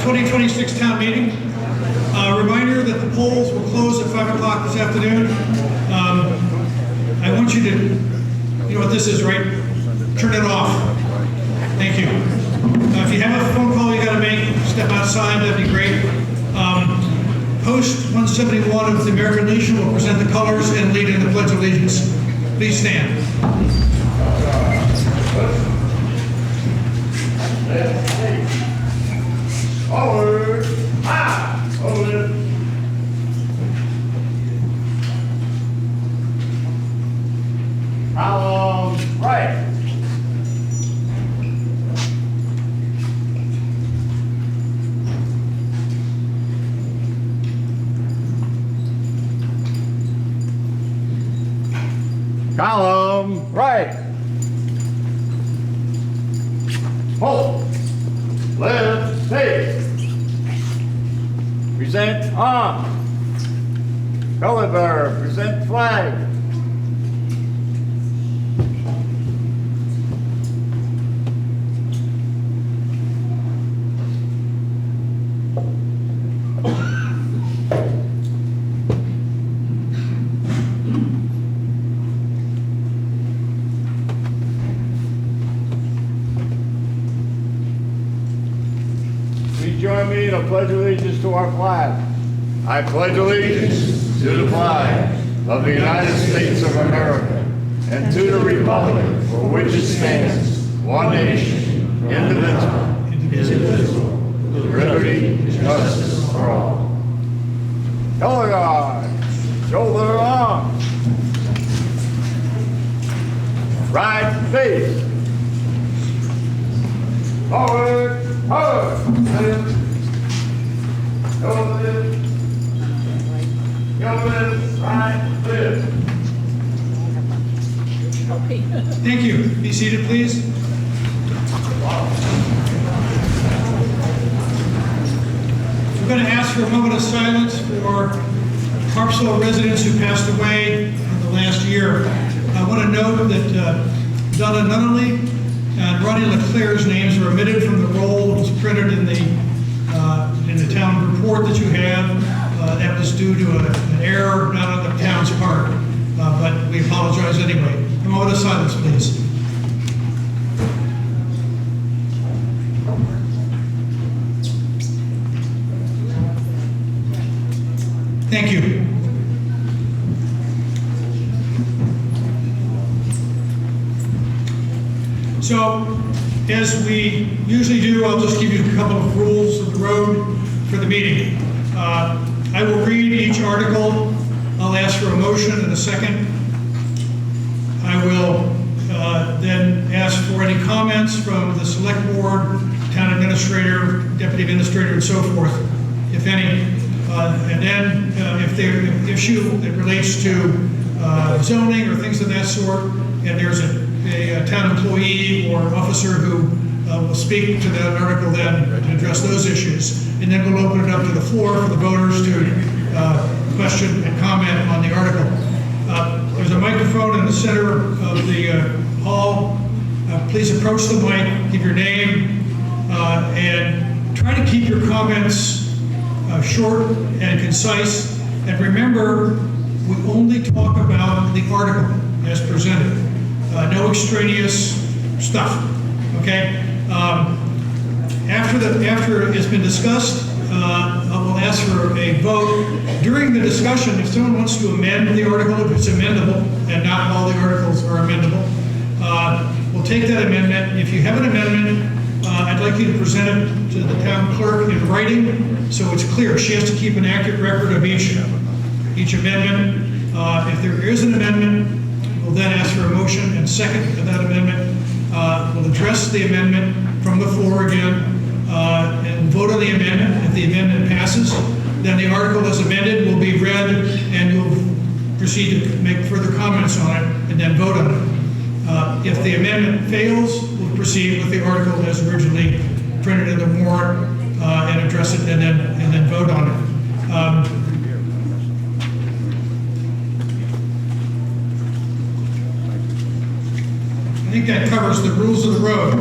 2026 town meeting. Reminder that the polls will close at 5 o'clock this afternoon. I want you to, you know what this is, right? Turn it off. Thank you. If you have a phone call you got to make, step outside, that'd be great. Post 171 of the American Legion will present the colors and lead in the Pledge of Allegiance. Please stand. Forward, high, hold it. Column right. Column right. Hold. Left face. Present arm. Color bearer, present flag. Join me in a pledge of allegiance to our flag. I pledge allegiance to the flag of the United States of America and to the republic for which it stands, one nation, indivisible, with liberty and justice for all. Color guard, shoulder arms, right face, forward. Thank you. Be seated, please. We're going to ask for a moment of silence for Harpswell residents who passed away in the last year. I want to note that Donna Nunnally and Ronnie LeClaire's names are omitted from the roll that was printed in the town report that you have. That was due to an error, not on the town's part, but we apologize anyway. A moment of silence, please. Thank you. So, as we usually do, I'll just give you a couple of rules of the road for the meeting. I will read each article. I'll ask for a motion and a second. I will then ask for any comments from the select board, town administrator, deputy administrator, and so forth, if any. And then if there's an issue that relates to zoning or things of that sort, and there's a town employee or officer who will speak to that article then to address those issues. And then we'll open it up to the floor for the voters to question and comment on the article. There's a microphone in the center of the hall. Please approach the mic, give your name, and try to keep your comments short and concise. And remember, we only talk about the article as presented. No extraneous stuff, okay? After it's been discussed, I will ask for a vote. During the discussion, if someone wants to amend the article, if it's amendable, and not all the articles are amendable, we'll take that amendment. If you have an amendment, I'd like you to present it to the town clerk in writing so it's clear. She has to keep an accurate record of each amendment. If there is an amendment, we'll then ask for a motion and second to that amendment. We'll address the amendment from the floor again and vote on the amendment. If the amendment passes, then the article as amended will be read and you'll proceed to make further comments on it and then vote on it. If the amendment fails, we'll proceed with the article as originally printed in the warrant and address it and then vote on it. I think that covers the rules of the road.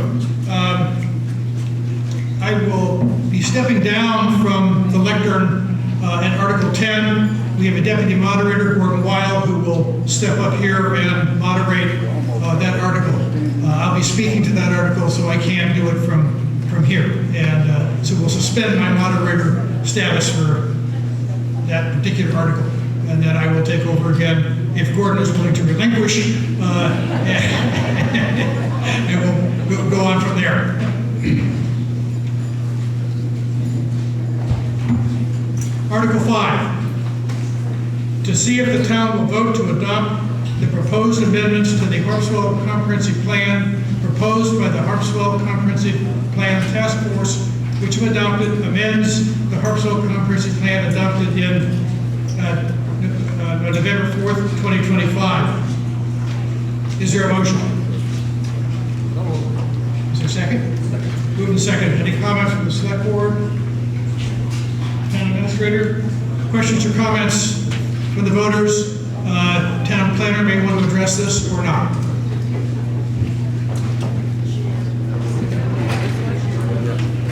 I I will be stepping down from the lectern in Article 10. We have a deputy moderator, Gordon Weil, who will step up here and moderate that article. I'll be speaking to that article, so I can't do it from here. And so we'll suspend my moderator status for that particular article. And then I will take over again if Gordon is willing to relinquish, and we'll go on from there. Article 5, to see if the town will vote to adopt the proposed amendments to the Harpswell Comprehensive Plan proposed by the Harpswell Comprehensive Plan Task Force, which if adopted amends the Harpswell Comprehensive Plan adopted in November 4th, 2025. Is there a motion? Is there a second? Moved and seconded. Any comments from the select board? Town administrator? Questions or comments from the voters? Town planner may want to address this or not.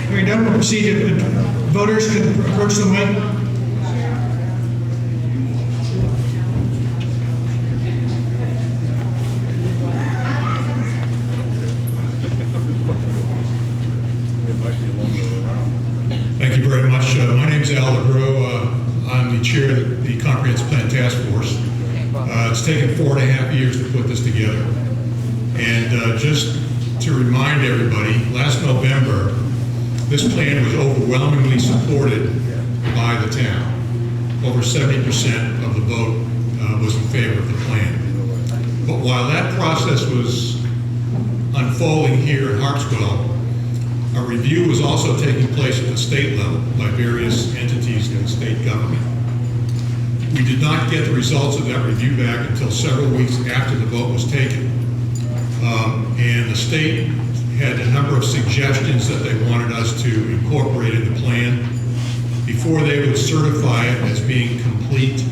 Hearing none, we'll proceed. Voters can approach the mic. Thank you very much. My name is Al LeGros. I'm the chair of the Comprehensive Plan Task Force. It's taken 4.5 years to put this together. And just to remind everybody, last November, this plan was overwhelmingly supported by the town. Over 70% of the vote was in favor of the plan. But while that process was unfolding here in Harpswell, a review was also taking place at the state level by various entities in the state government. We did not get the results of that review back until several weeks after the vote was taken. And the state had a number of suggestions that they wanted us to incorporate in the plan before they would certify it as being complete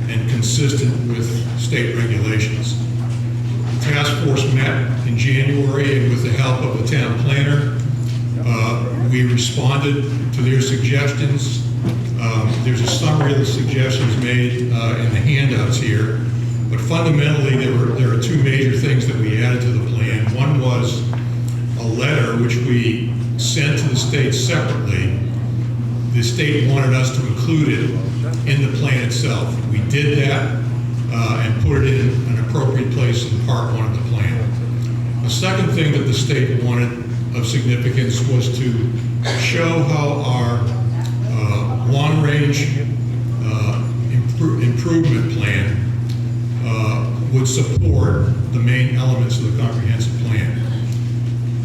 and consistent with state regulations. The task force met in January, and with the help of the town planner, we responded to their suggestions. There's a summary of the suggestions made in the handouts here, but fundamentally there are two major things that we added to the plan. One was a letter which we sent to the state separately. The state wanted us to include it in the plan itself. We did that and put it in an appropriate place in Part 1 of the plan. The second thing that the state wanted of significance was to show how our long-range improvement plan would support the main elements of the comprehensive plan.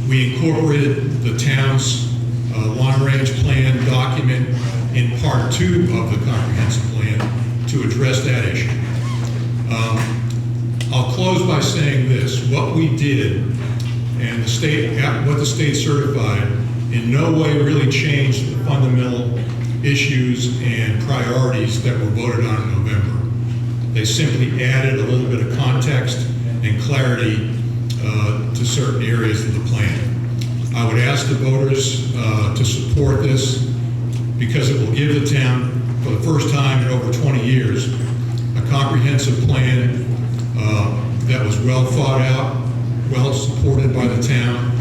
We incorporated the town's long-range plan document in Part 2 of the comprehensive plan to address that issue. I'll close by saying this: what we did and what the state certified in no way really changed the fundamental issues and priorities that were voted on in November. They simply added a little bit of context and clarity to certain areas of the plan. I would ask the voters to support this because it will give the town, for the first time in over 20 years, a comprehensive plan that was well thought out, well supported by the town,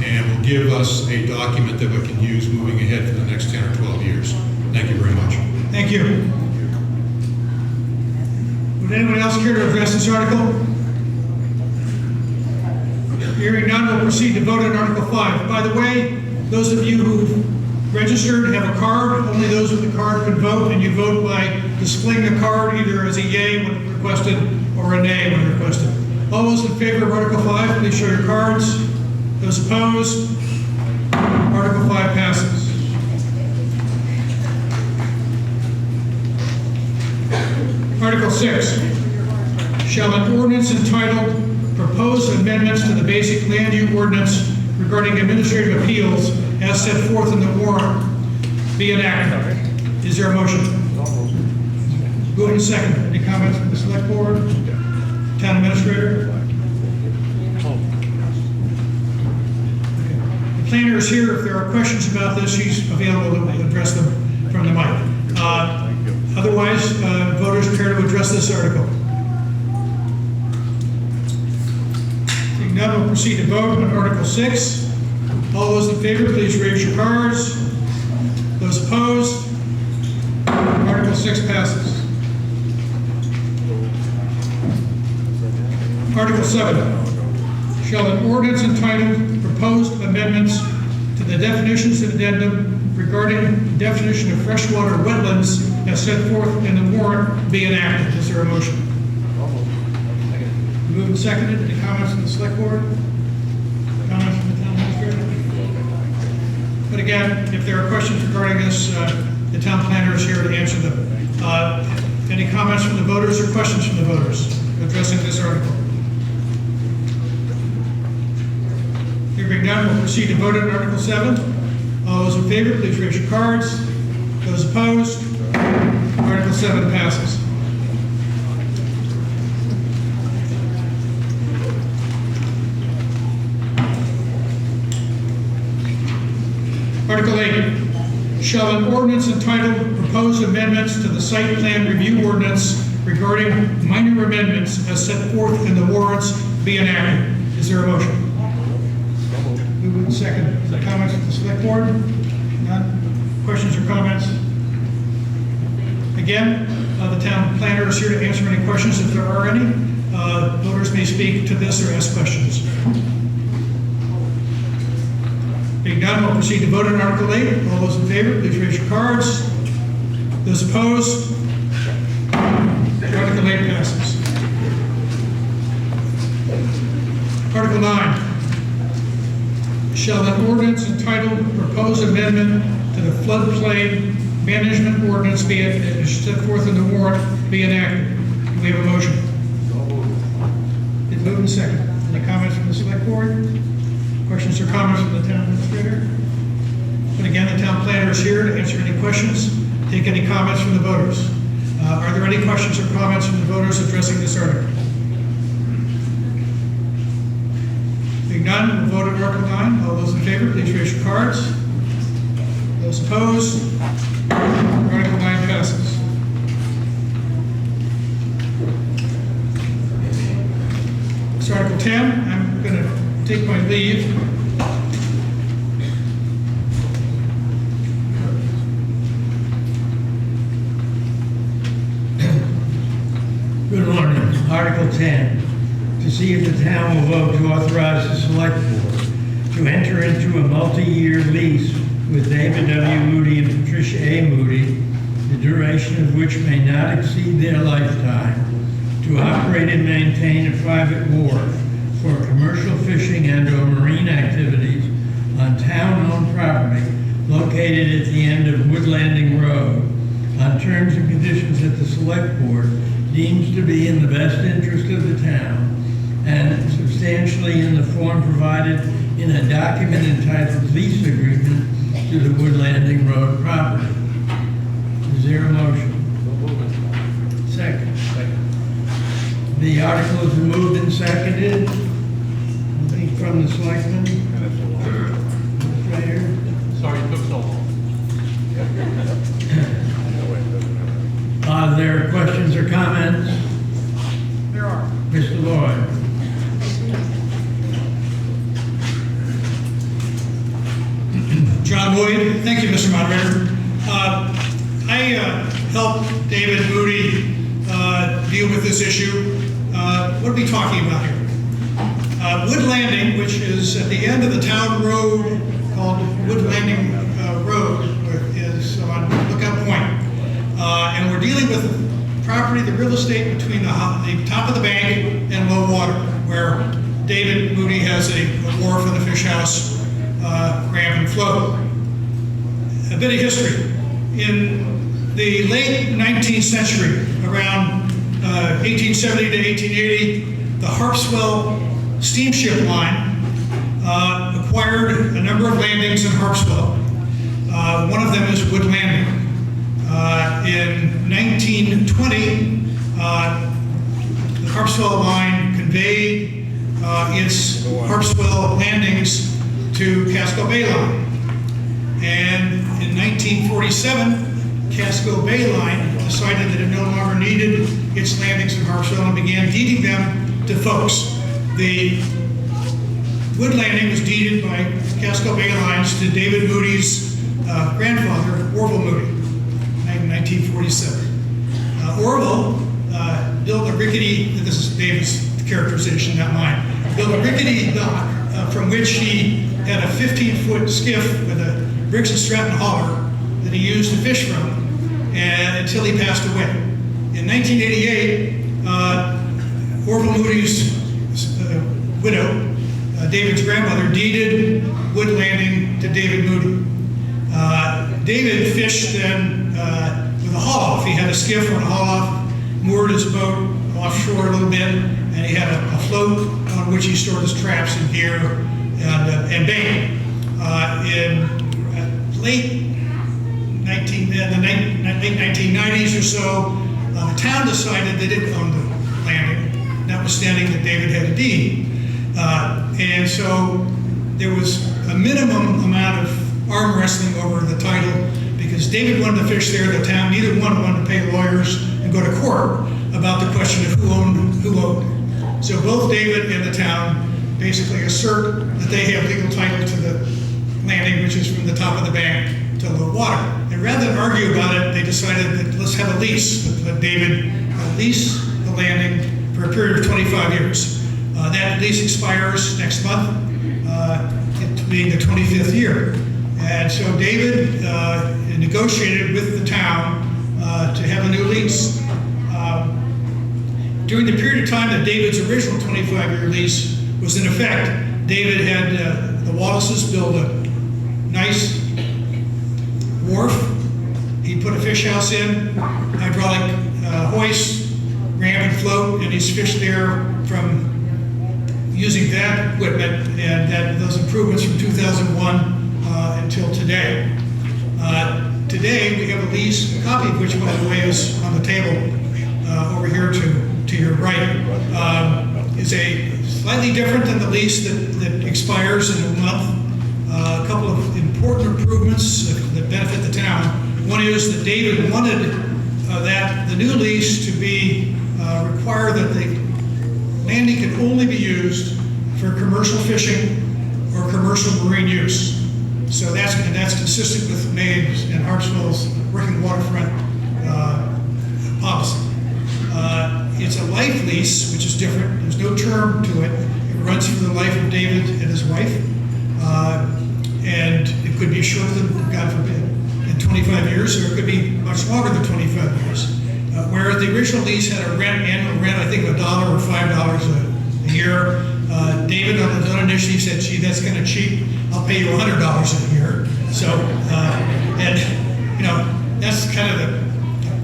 and will give us a document that we can use moving ahead for the next 10 or 12 years. Thank you very much. Thank you. Would anyone else care to address this article? Hearing none, we'll proceed to vote on Article 5. By the way, those of you who registered have a card. Only those with the card can vote, and you vote by displaying the card either as a yay when requested or a nay when requested. All those in favor of Article 5, please show your cards. Those opposed? Article 5 passes. Article 6. Shall an ordinance entitled Proposed Amendments to the Basic Land Use Ordinance regarding administrative appeals as set forth in the warrant be enacted? Is there a motion? Moved and seconded. Any comments from the select board? Town administrator? The planner is here. If there are questions about this, he's available to address them from the mic. Otherwise, voters prepare to address this article. Seeing none, we'll proceed to vote on Article 6. All those in favor, please raise your cards. Those opposed? Article 6 passes. Article 7. Shall an ordinance entitled Proposed Amendments to the Definitions and Addendum regarding definition of freshwater wetlands as set forth in the warrant be enacted? Is there a motion? Moved and seconded. Any comments from the select board? Comments from the town administrator? But again, if there are questions regarding this, the town planner is here to answer them. Any comments from the voters or questions from the voters addressing this article? Here being none, we'll proceed to vote on Article 7. All those in favor, please raise your cards. Those opposed? Article 7 passes. Article 8. Shall an ordinance entitled Proposed Amendments to the Site Plan Review Ordinance regarding minor amendments as set forth in the warrants be enacted? Is there a motion? Moved and seconded. Comments from the select board? None? Questions or comments? Again, the town planner is here to answer any questions if there are any. Voters may speak to this or ask questions. Being none, we'll proceed to vote on Article 8. All those in favor, please raise your cards. Those opposed? Article 8 passes. Article 9. Shall an ordinance entitled Proposed Amendment to the Floodplain Management Ordinance be set forth in the warrant be enacted? Do we have a motion? It's moved and seconded. Any comments from the select board? Questions or comments from the town administrator? But again, the town planner is here to answer any questions, take any comments from the voters. Are there any questions or comments from the voters addressing this article? Being none, we'll vote on Article 9. All those in favor, please raise your cards. Those opposed? Article 9 passes. So Article 10, I'm going to take my leave. Good morning. Article 10, to see if the town will vote to authorize the select board to enter into a multi-year lease with David W. Moody and Patricia A. Moody, the duration of which may not exceed their lifetime, to operate and maintain a private wharf for commercial fishing and/or marine activities on town-owned property located at the end of Wood Landing Road on terms and conditions that the select board deems to be in the best interest of the town and substantially in the form provided in a document entitled Lease Agreement to the Wood Landing Road property. Is there a motion? Second. The article is moved and seconded. Anything from the selectmen? Sorry it took so long. Are there questions or comments? There are. Mr. Lloyd. John Lloyd. Thank you, Mr. Moderator. I helped David Moody deal with this issue. What are we talking about here? Wood Landing, which is at the end of the town road called Wood Landing Road, is on Lookout Point. And we're dealing with property, the real estate between the top of the bank and low water, where David Moody has a wharf and a fish house, cram and float. A bit of history. In the late 19th century, around 1870 to 1880, the Harpswell steamship line acquired a number of landings in Harpswell. One of them is Wood Landing. In 1920, the Harpswell line conveyed its Harpswell landings to Casco Bay Line. And in 1947, Casco Bay Line decided that it no longer needed its landings in Harpswell and began deeding them to folks. The wood landing was deeded by Casco Bay Lines to David Moody's grandfather, Orville Moody, in 1947. Orville built a rickety, this is David's characterization, not mine, built a rickety dock from which he had a 15-foot skiff with a bricks and stratton hauler that he used to fish from until he passed away. In 1988, Orville Moody's widow, David's grandmother, deeded wood landing to David Moody. David fished then with a haul-off. He had a skiff on a haul-off, moored his boat offshore a little bit, and he had a float on which he stored his traps and gear and bait. In late 1990s or so, the town decided they didn't own the landing, notwithstanding that David had a deed. And so there was a minimum amount of arm wrestling over the title because David wanted to fish there, the town, neither one wanted to pay lawyers and go to court about the question of who owned. So both David and the town basically assert that they have legal title to the landing, which is from the top of the bank to low water. And rather than argue about it, they decided that let's have a lease. Let David lease the landing for a period of 25 years. That lease expires next month, it being the 25th year. And so David negotiated with the town to have a new lease. During the period of time that David's original 25-year lease was in effect, David had the Wallaces build a nice wharf. He put a fish house in, hydraulic hoist, ramp and float, and he's fished there from using that equipment and those improvements from 2001 until today. Today we have a lease, a copy of which, by the way, is on the table over here to your right. Is a slightly different than the lease that expires in a month. A couple of important improvements that benefit the town. One is that David wanted that the new lease to be require that the landing can only be used for commercial fishing or commercial marine use. So that's consistent with Maine's and Harpswell's working waterfront policy. It's a life lease, which is different. There's no term to it. It runs for the life of David and his wife. And it could be shorter than, God forbid, in 25 years, or it could be much longer than 25 years. Whereas the original lease had a annual rent, I think, of $1 or $5 a year. David on the initially said, gee, that's kind of cheap. I'll pay you $100 a year. So, and you know, that's kind of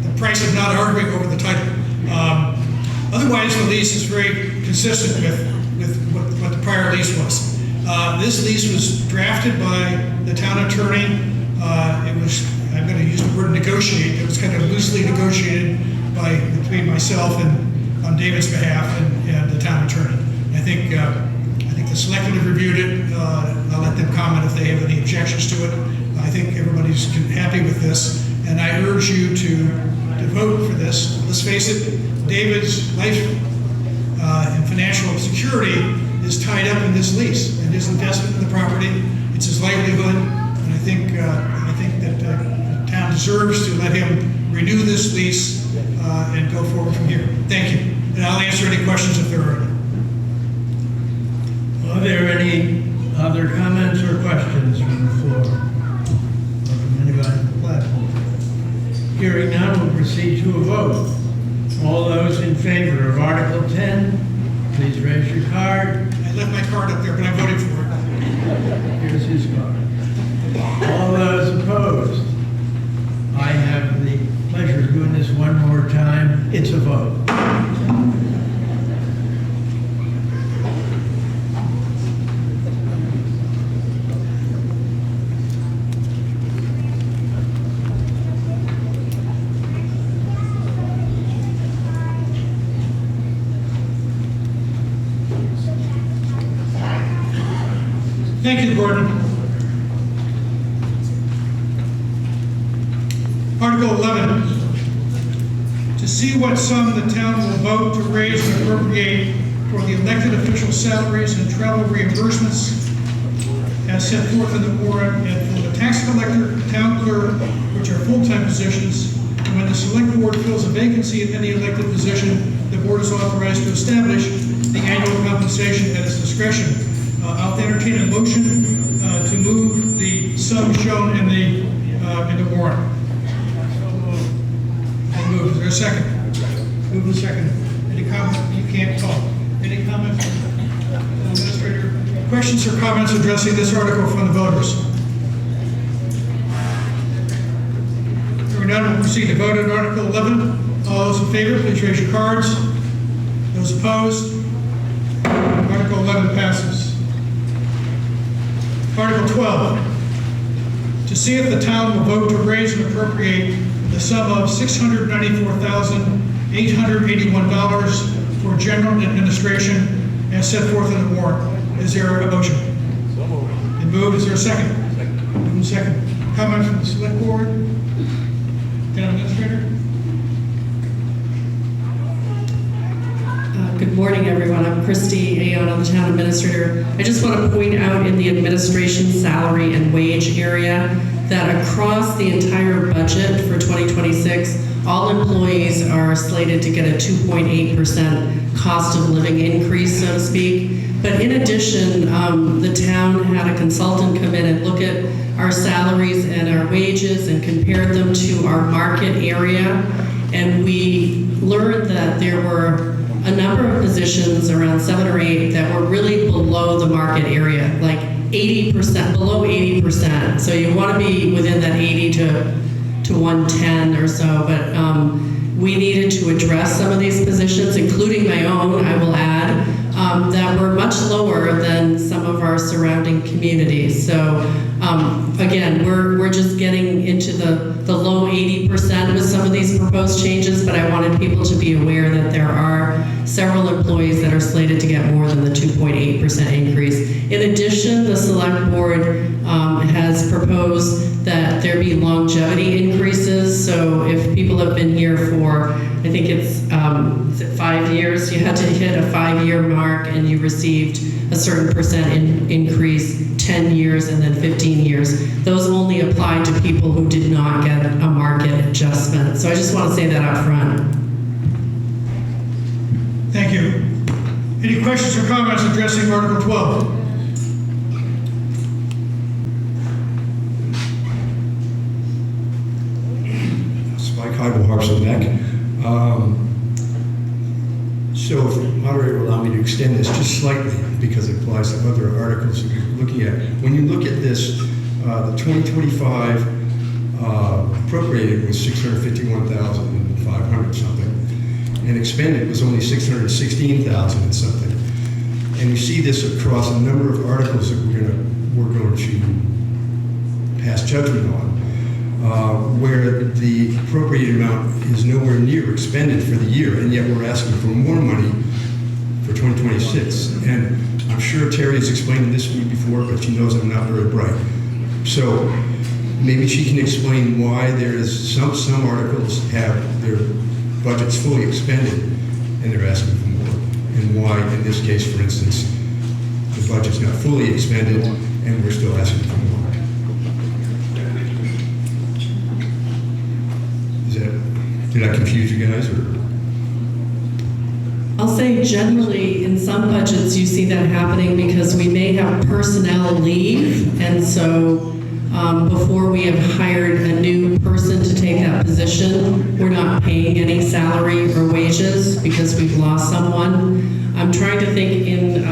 the price of not arguing over the title. Otherwise, the lease is very consistent with what the prior lease was. This lease was drafted by the town attorney. It was, I'm going to use the word negotiate. It was kind of loosely negotiated between myself and on David's behalf and the town attorney. I think the selectmen have reviewed it. I'll let them comment if they have any objections to it. I think everybody's happy with this, and I urge you to vote for this. Let's face it, David's life and financial security is tied up in this lease and his investment in the property. It's his livelihood, and I think that the town deserves to let him renew this lease and go forward from here. Thank you, and I'll answer any questions if there are any. Are there any other comments or questions from the floor? Or from anybody on the platform? Hearing none, we'll proceed to a vote. All those in favor of Article 10, please raise your card. I left my card up there, but I voted for it. Here's his card. All those opposed? I have the pleasure of doing this one more time. It's a vote. Thank you, Gordon. Article 11, to see what sum the town will vote to raise and appropriate for the elected official salaries and travel reimbursements as set forth in the warrant, and for the tax collector, town clerk, which are full-time positions. And when the select board fills a vacancy in any elected position, the board is authorized to establish the annual compensation at its discretion. I'll entertain a motion to move the sum shown in the warrant. I'll move. Is there a second? Move the second. Any comment? You can't talk. Any comments? Administrator? Questions or comments addressing this article from the voters? Hearing none, we'll proceed to vote on Article 11. All those in favor, please raise your cards. Those opposed? Article 11 passes. Article 12, to see if the town will vote to raise and appropriate the sum of $694,881 for general administration as set forth in the warrant. Is there a motion? So moved. And moved. Is there a second? Second. Moved and second. Comment from the select board? Town administrator? Good morning, everyone. I'm Christy Aono, the town administrator. I just want to point out in the administration salary and wage area that across the entire budget for 2026, all employees are slated to get a 2.8% cost of living increase, so to speak. But in addition, the town had a consultant come in and look at our salaries and our wages and compared them to our market area. And we learned that there were a number of positions, around 7 or 8, that were really below the market area, like 80%, below 80%. So you want to be within that 80 to 110 or so, but we needed to address some of these positions, including my own, I will add, that were much lower than some of our surrounding communities. So again, we're just getting into the low 80% with some of these proposed changes, but I wanted people to be aware that there are several employees that are slated to get more than the 2.8% increase. In addition, the select board has proposed that there be longevity increases. So if people have been here for, I think it's 5 years, you had to hit a 5-year mark and you received a certain percent increase, 10 years and then 15 years. Those only apply to people who did not get a market adjustment. So I just want to say that up front. Thank you. Any questions or comments addressing Article 12? Spike Heibel, Harpswell Neck. So if the moderator will allow me to extend this just slightly, because it applies to other articles that we're looking at. When you look at this, the 2025 appropriated was $651,500 something, and expended was only $616,000 and something. And you see this across a number of articles that we're going to pass judgment on, where the appropriated amount is nowhere near expended for the year, and yet we're asking for more money for 2026. And I'm sure Terry has explained this to me before, but she knows I'm not very bright. So maybe she can explain why there is some articles have their budgets fully expended and they're asking for more, and why in this case, for instance, the budget's not fully expended and we're still asking for more. Did I confuse you guys, or? I'll say generally in some budgets you see that happening because we may have personnel leave, and so before we have hired a new person to take that position, we're not paying any salary or wages because we've lost someone. I'm trying to think in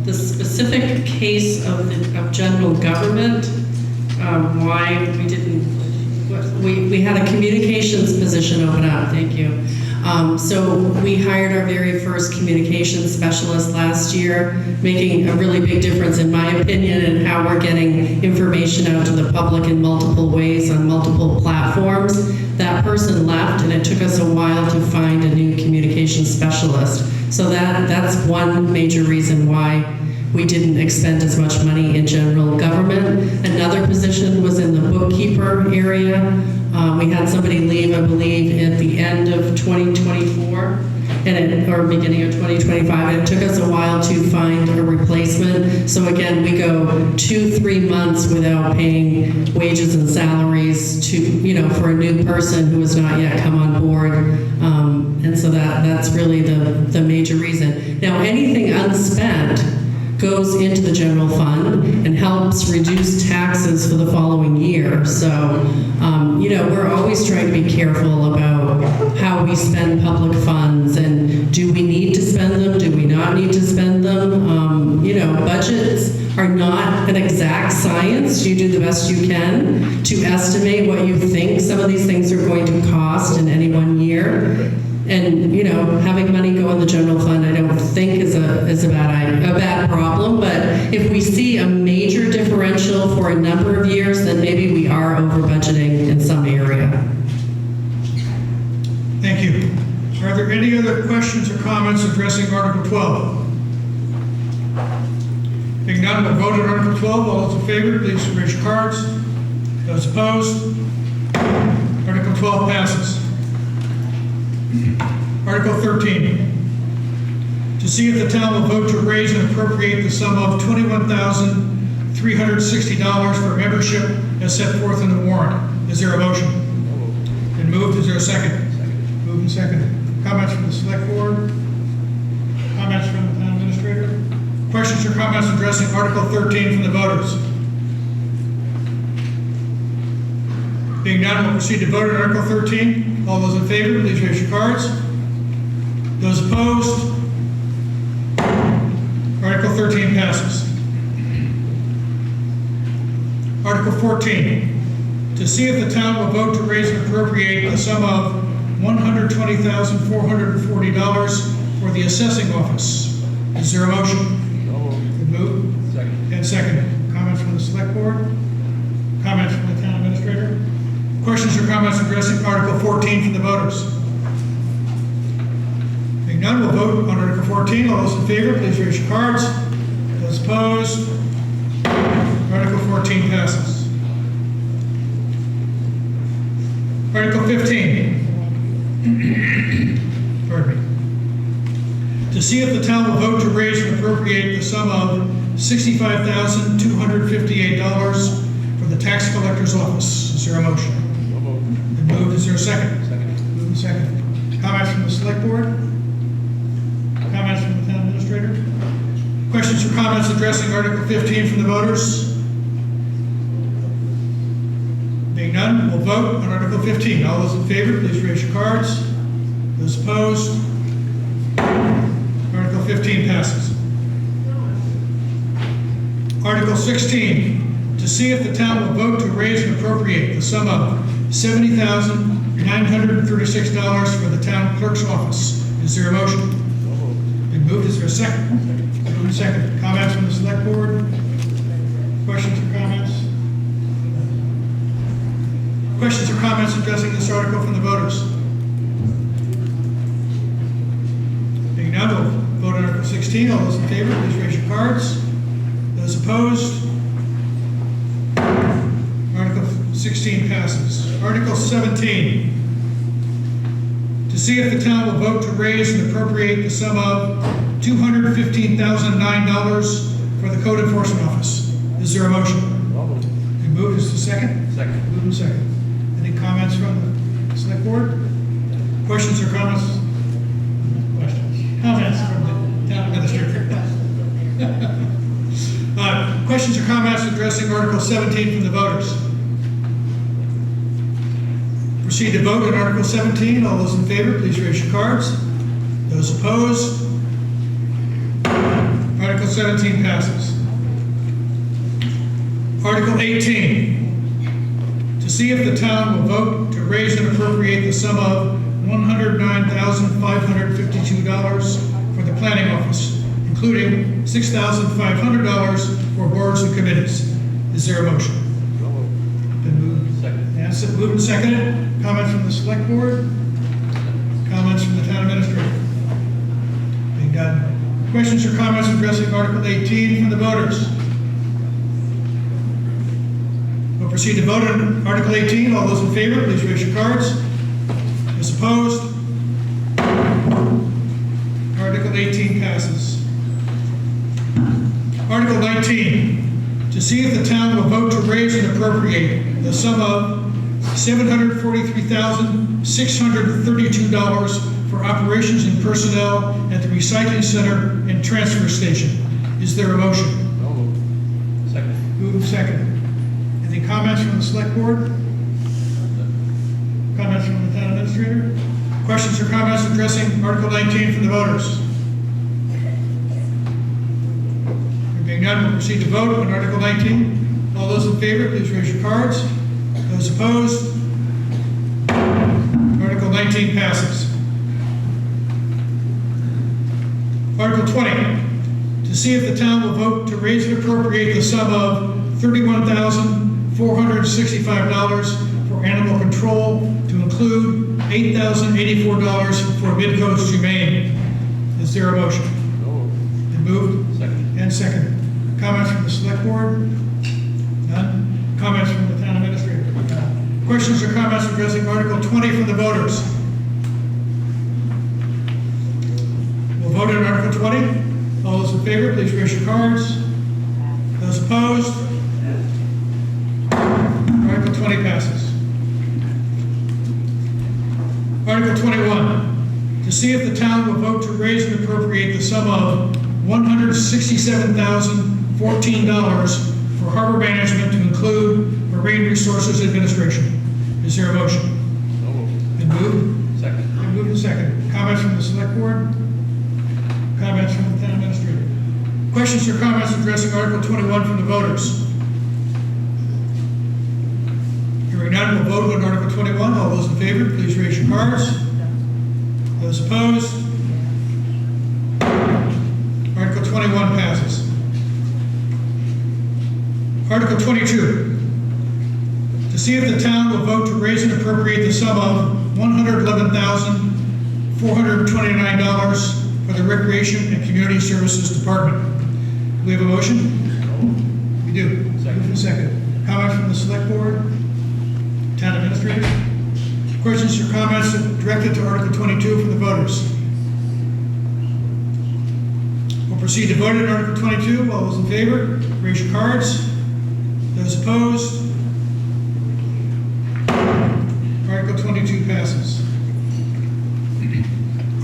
the specific case of general government, why we didn't. We had a communications position open up, thank you. So we hired our very first communications specialist last year, making a really big difference, in my opinion, in how we're getting information out to the public in multiple ways on multiple platforms. That person left, and it took us a while to find a new communications specialist. So that's one major reason why we didn't expend as much money in general government. Another position was in the bookkeeper area. We had somebody leave, I believe, at the end of 2024 or beginning of 2025, and it took us a while to find a replacement. So again, we go 2-3 months without paying wages and salaries for a new person who has not yet come on board. And so that's really the major reason. Now, anything unspent goes into the general fund and helps reduce taxes for the following year. So, we're always trying to be careful about how we spend public funds, and do we need to spend them? Do we not need to spend them? Budgets are not an exact science. You do the best you can to estimate what you think some of these things are going to cost in any one year. And, having money go in the general fund, I don't think is a bad problem. But if we see a major differential for a number of years, then maybe we are over budgeting in some area. Thank you. Are there any other questions or comments addressing Article 12? Being none, we'll vote on Article 12. All those in favor, please raise your cards. Those opposed? Article 12 passes. Article 13. To see if the town will vote to raise and appropriate the sum of $21,360 for membership as set forth in the warrant. Is there a motion? Been moved. Is there a second? Moved and seconded. Comments from the select board? Comments from the town administrator? Questions or comments addressing Article 13 from the voters? Being none, we'll proceed to vote on Article 13. All those in favor, please raise your cards. Those opposed? Article 13 passes. Article 14. To see if the town will vote to raise and appropriate the sum of $120,440 for the assessing office. Is there a motion? Been moved. Second. And seconded. Comments from the select board? Comments from the town administrator? Questions or comments addressing Article 14 from the voters? Being none, we'll vote on Article 14. All those in favor, please raise your cards. Those opposed? Article 14 passes. Article 15. Pardon me. To see if the town will vote to raise and appropriate the sum of $65,258 for the tax collector's office. Is there a motion? Been moved. Is there a second? Second. Moved and seconded. Comments from the select board? Comments from the town administrator? Questions or comments addressing Article 15 from the voters? Being none, we'll vote on Article 15. All those in favor, please raise your cards. Those opposed? Article 15 passes. Article 16. To see if the town will vote to raise and appropriate the sum of $70,936 for the town clerk's office. Is there a motion? Been moved. Is there a second? Moved and seconded. Comments from the select board? Questions or comments? Questions or comments addressing this article from the voters? Being none, we'll vote on Article 16. All those in favor, please raise your cards. Those opposed? Article 16 passes. Article 17. To see if the town will vote to raise and appropriate the sum of $215,009 for the code enforcement office. Is there a motion? Been moved. Is there a second? Second. Moved and second. Any comments from the select board? Questions or comments? Questions. Comments from the town administrator. Questions or comments addressing Article 17 from the voters? Proceed to vote on Article 17. All those in favor, please raise your cards. Those opposed? Article 17 passes. Article 18. To see if the town will vote to raise and appropriate the sum of $109,552 for the planning office, including $6,500 for boards and committees. Is there a motion? Been moved. Second. Yes, moved and seconded. Comments from the select board? Comments from the town administrator? Being done. Questions or comments addressing Article 18 from the voters? We'll proceed to vote on Article 18. All those in favor, please raise your cards. Those opposed? Article 18 passes. Article 19, to see if the town will vote to raise and appropriate the sum of $743,632 for operations and personnel at the recycling center and transfer station. Is there a motion? Second. Moved and seconded. Any comments from the select board? Comments from the town administrator? Questions or comments addressing Article 19 from the voters? There being none, we'll proceed to vote on Article 19. All those in favor, please raise your cards. Those opposed? Article 19 passes. Article 20, to see if the town will vote to raise and appropriate the sum of $31,465 for animal control to include $8,084 for Midcoast Humane. Is there a motion? Been moved? Second. And seconded. Comments from the select board? None. Comments from the town administrator? Questions or comments addressing Article 20 from the voters? We'll vote on Article 20. All those in favor, please raise your cards. Those opposed? Article 20 passes. Article 21, to see if the town will vote to raise and appropriate the sum of $167,014 for harbor management to include Marine Resources Administration. Is there a motion? Been moved? Second. Been moved and seconded. Comments from the select board? Comments from the town administrator? Questions or comments addressing Article 21 from the voters? Hearing none, we'll vote on Article 21. All those in favor, please raise your cards. Those opposed? Article 21 passes. Article 22, to see if the town will vote to raise and appropriate the sum of $111,429 for the Recreation and Community Services Department. Do we have a motion? We do. Moved and seconded. Comments from the select board? Town administrator? Questions or comments directed to Article 22 from the voters? We'll proceed to vote on Article 22. All those in favor, raise your cards. Those opposed? Article 22 passes.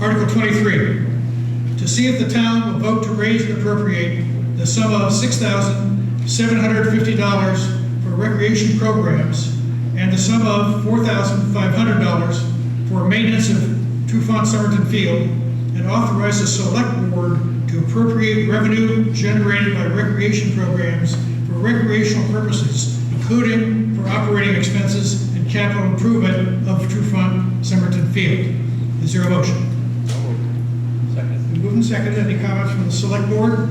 Article 23, to see if the town will vote to raise and appropriate the sum of $6,750 for recreation programs and the sum of $4,500 for maintenance of Trufant Somerton Field, and authorize the select board to appropriate revenue generated by recreation programs for recreational purposes, including for operating expenses and capital improvement of Trufant Somerton Field. Is there a motion? Second. Been moved and seconded. Any comments from the select board?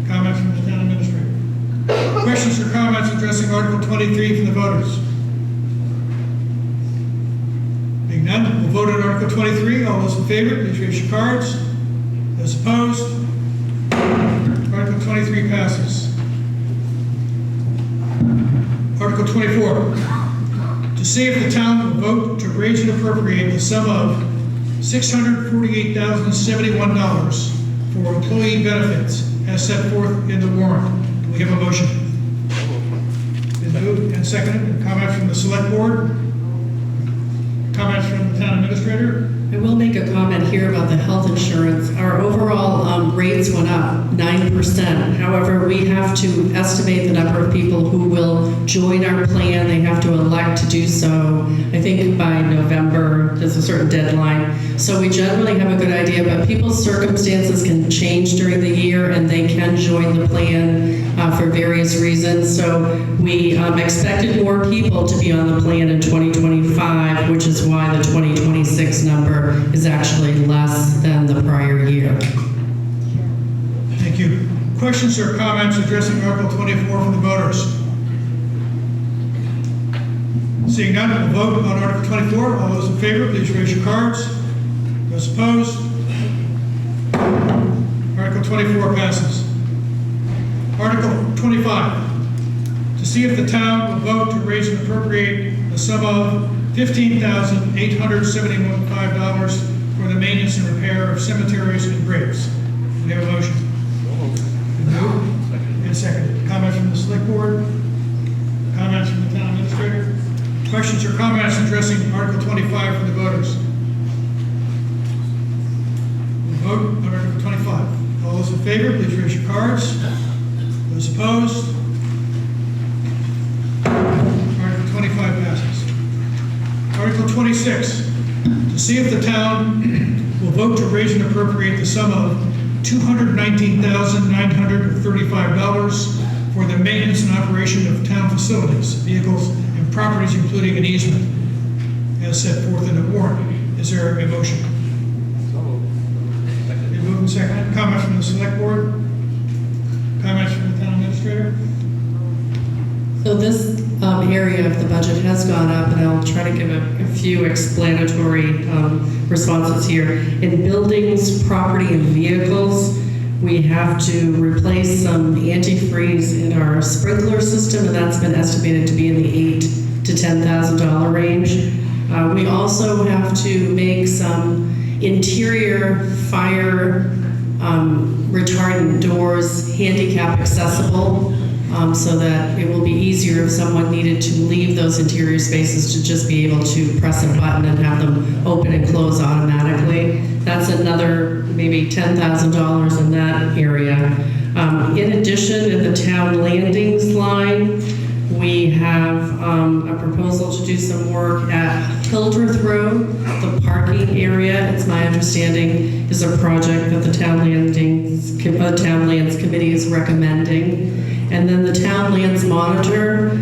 Comments from the town administrator? Questions or comments addressing Article 23 from the voters? Being none, we'll vote on Article 23. All those in favor, please raise your cards. Those opposed? Article 23 passes. Article 24, to see if the town will vote to raise and appropriate the sum of $648,071 for employee benefits as set forth in the warrant. Do we have a motion? Been moved and seconded. Comments from the select board? Comments from the town administrator? I will make a comment here about the health insurance. Our overall rates went up 9%. However, we have to estimate the number of people who will join our plan. They have to elect to do so. I think by November, there's a certain deadline. So we generally have a good idea, but people's circumstances can change during the year and they can join the plan for various reasons. So we expected more people to be on the plan in 2025, which is why the 2026 number is actually less than the prior year. Thank you. Questions or comments addressing Article 24 from the voters? Seeing none, we'll vote on Article 24. All those in favor, please raise your cards. Those opposed? Article 24 passes. Article 25, to see if the town will vote to raise and appropriate the sum of $15,875 for the maintenance and repair of cemeteries and graves. We have a motion. Moved. And seconded. Comments from the select board? Comments from the town administrator? Questions or comments addressing Article 25 from the voters? We'll vote on Article 25. All those in favor, please raise your cards. Those opposed? Article 25 passes. Article 26, to see if the town will vote to raise and appropriate the sum of $219,935 for the maintenance and operation of town facilities, vehicles, and properties, including an easement, as set forth in the warrant. Is there a motion? Been moved and seconded. Comments from the select board? Comments from the town administrator? So this area of the budget has gone up, and I'll try to give a few explanatory responses here. In buildings, property, and vehicles, we have to replace some antifreeze in our sprinkler system, and that's been estimated to be in the $8,000 to $10,000 range. We also have to make some interior fire retardant doors handicap accessible, so that it will be easier if someone needed to leave those interior spaces to just be able to press a button and have them open and close automatically. That's another maybe $10,000 in that area. In addition, in the town landings line, we have a proposal to do some work at Hildreth Road, the parking area. It's my understanding is a project that the Town Lands Committee is recommending. And then the Town Lands Monitor,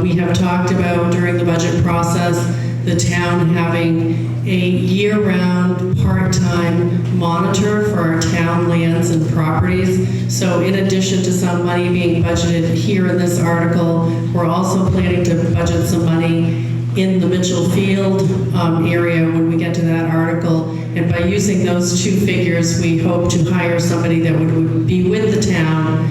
we have talked about during the budget process, the town having a year-round, part-time monitor for our town lands and properties. So in addition to some money being budgeted here in this article, we're also planning to budget some money in the Mitchell Field area when we get to that article. And by using those two figures, we hope to hire somebody that would be with the town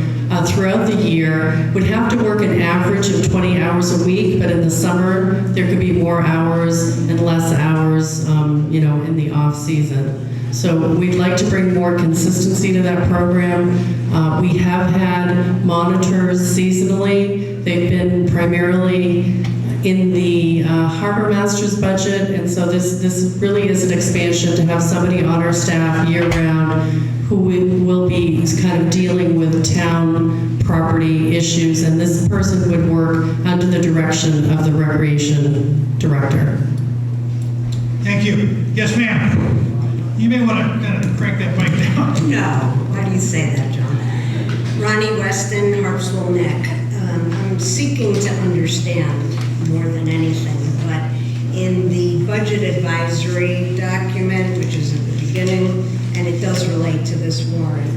throughout the year, would have to work an average of 20 hours a week, but in the summer, there could be more hours and less hours, in the off season. So we'd like to bring more consistency to that program. We have had monitors seasonally. They've been primarily in the harbor master's budget, and so this really is an expansion to have somebody on our staff year-round who will be kind of dealing with town property issues, and this person would work under the direction of the recreation director. Thank you. Yes, ma'am. You may want to kind of crank that mic down. No, why do you say that, John? Ronnie Weston, Harpswell Neck. I'm seeking to understand more than anything, but in the budget advisory document, which is at the beginning, and it does relate to this warrant,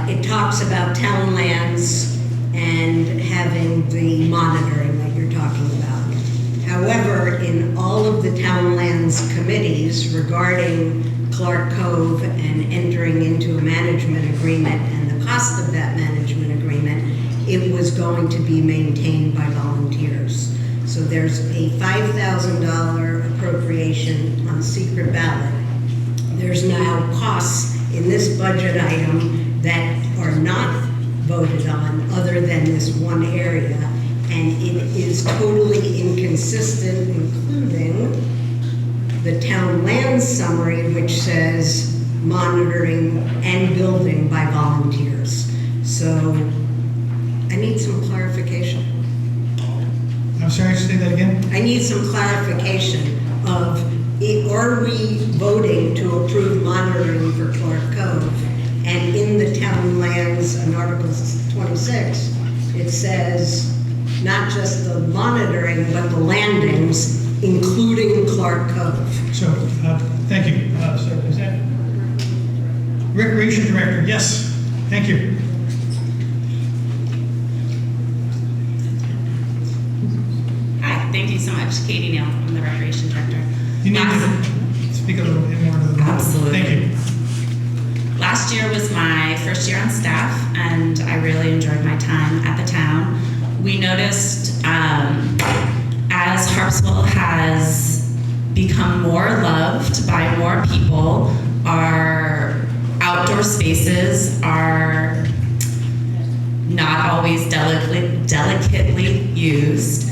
it talks about town lands and having the monitoring that you're talking about. However, in all of the town lands committees regarding Clark Cove and entering into a management agreement and the cost of that management agreement, it was going to be maintained by volunteers. So there's a $5,000 appropriation on secret ballot. There's now costs in this budget item that are not voted on other than this one area, and it is totally inconsistent, including the town lands summary, which says monitoring and building by volunteers. So I need some clarification. I'm sorry, say that again? I need some clarification of, are we voting to approve monitoring for Clark Cove? And in the town lands in Article 26, it says not just the monitoring, but the landings, including Clark Cove. So, thank you. So is that Recreation Director? Yes, thank you. Hi, thank you so much. Katie Neal, I'm the Recreation Director. You need to speak a little bit more to the mic. Absolutely. Thank you. Last last year was my first year on staff, and I really enjoyed my time at the town. We noticed as Harpswell has become more loved by more people, our outdoor spaces are not always delicately used,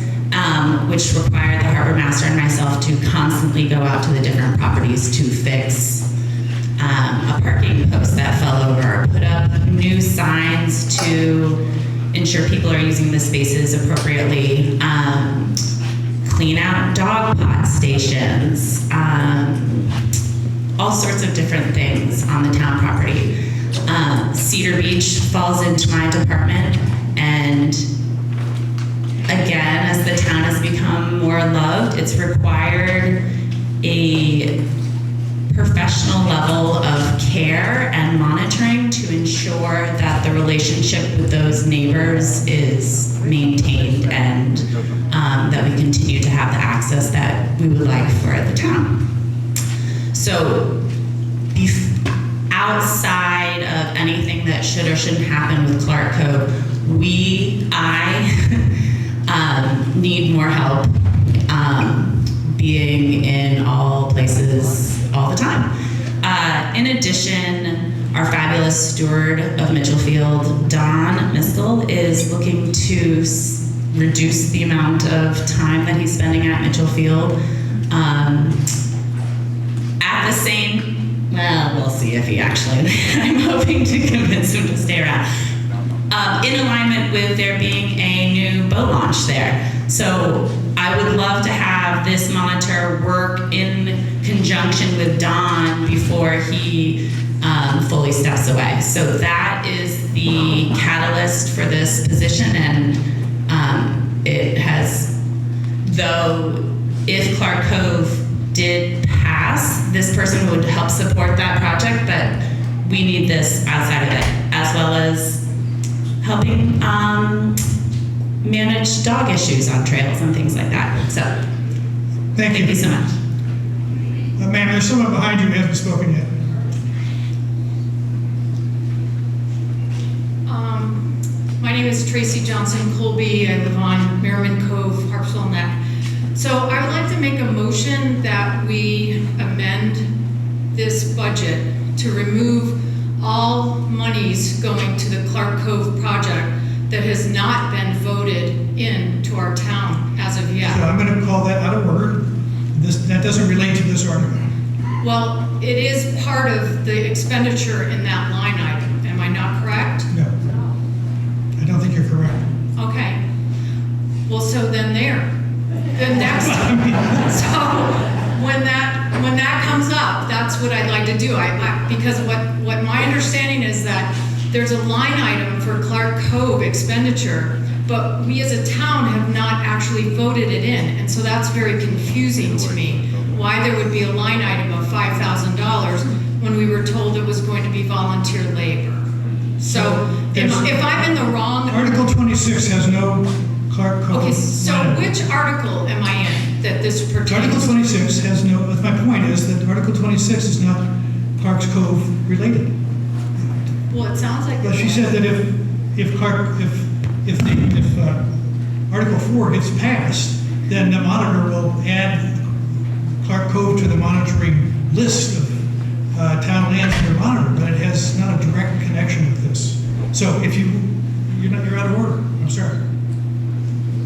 which require the harbor master and myself to constantly go out to the different properties to fix a parking post that fell over, put up new signs to ensure people are using the spaces appropriately, clean out dog pot stations, all sorts of different things on the town property. Cedar Beach falls into my department, and again, as the town has become more loved, it's required a professional level of care and monitoring to ensure that the relationship with those neighbors is maintained and that we continue to have the access that we would like for the town. So outside of anything that should or shouldn't happen with Clark Cove, I need more help being in all places all the time. In addition, our fabulous steward of Mitchellfield, Don Mistel, is looking to reduce the amount of time that he's spending at Mitchellfield. At the same, well, we'll see if he actually, I'm hoping to convince him to stay around. In alignment with there being a new boat launch there. So I would love to have this monitor work in conjunction with Don before he fully steps away. So that is the catalyst for this position, and it has, though, if Clark Cove did pass, this person would help support that project, but we need this outside of it, as well as helping manage dog issues on trails and things like that. So, Thank you so much. Ma'am, there's someone behind you who hasn't spoken yet. My name is Tracy Johnson Colby. I live on Merriman Cove, Harpswell Neck. So I would like to make a motion that we amend this budget to remove all monies going to the Clark Cove project that has not been voted in to our town as of yet. So I'm going to call that out of order. That doesn't relate to this article. Well, it is part of the expenditure in that line item. Am I not correct? No. I don't think you're correct. Okay. Well, so then there. Then next. So when that comes up, that's what I'd like to do. Because what my understanding is that there's a line item for Clark Cove expenditure, but we as a town have not actually voted it in, and so that's very confusing to me. Why there would be a line item of $5,000 when we were told it was going to be volunteer labor. So if I'm in the wrong. Article 26 has no Clark Cove. Okay, so which article am I in that this pertains? Article 26 has no, my point is that Article 26 is not Clark's Cove related. Well, it sounds like. Well, she said that if Article 4 gets passed, then the monitor will add Clark Cove to the monitoring list of town lands for monitor, but it has not a direct connection with this. So if you're out of order. I'm sorry.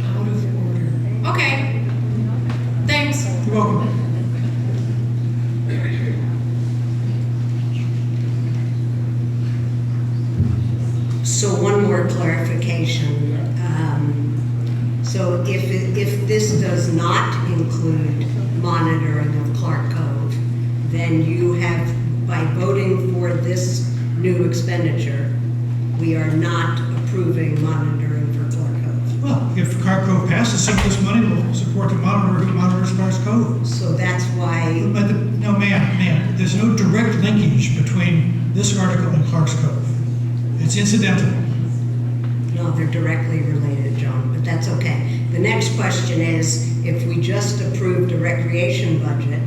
Out of order. Okay. Thanks. You're welcome. So one more clarification. So if this does not include monitoring of Clark Cove, then you have, by voting for this new expenditure, we are not approving monitoring for Clark Cove. Well, if Clark Cove passes, some of this money will support the monitor who monitors Clark Cove. So that's why. No, ma'am, there's no direct linkage between this article and Clark's Cove. It's incidental. No, they're directly related, John, but that's okay. The next question is, if we just approved a recreation budget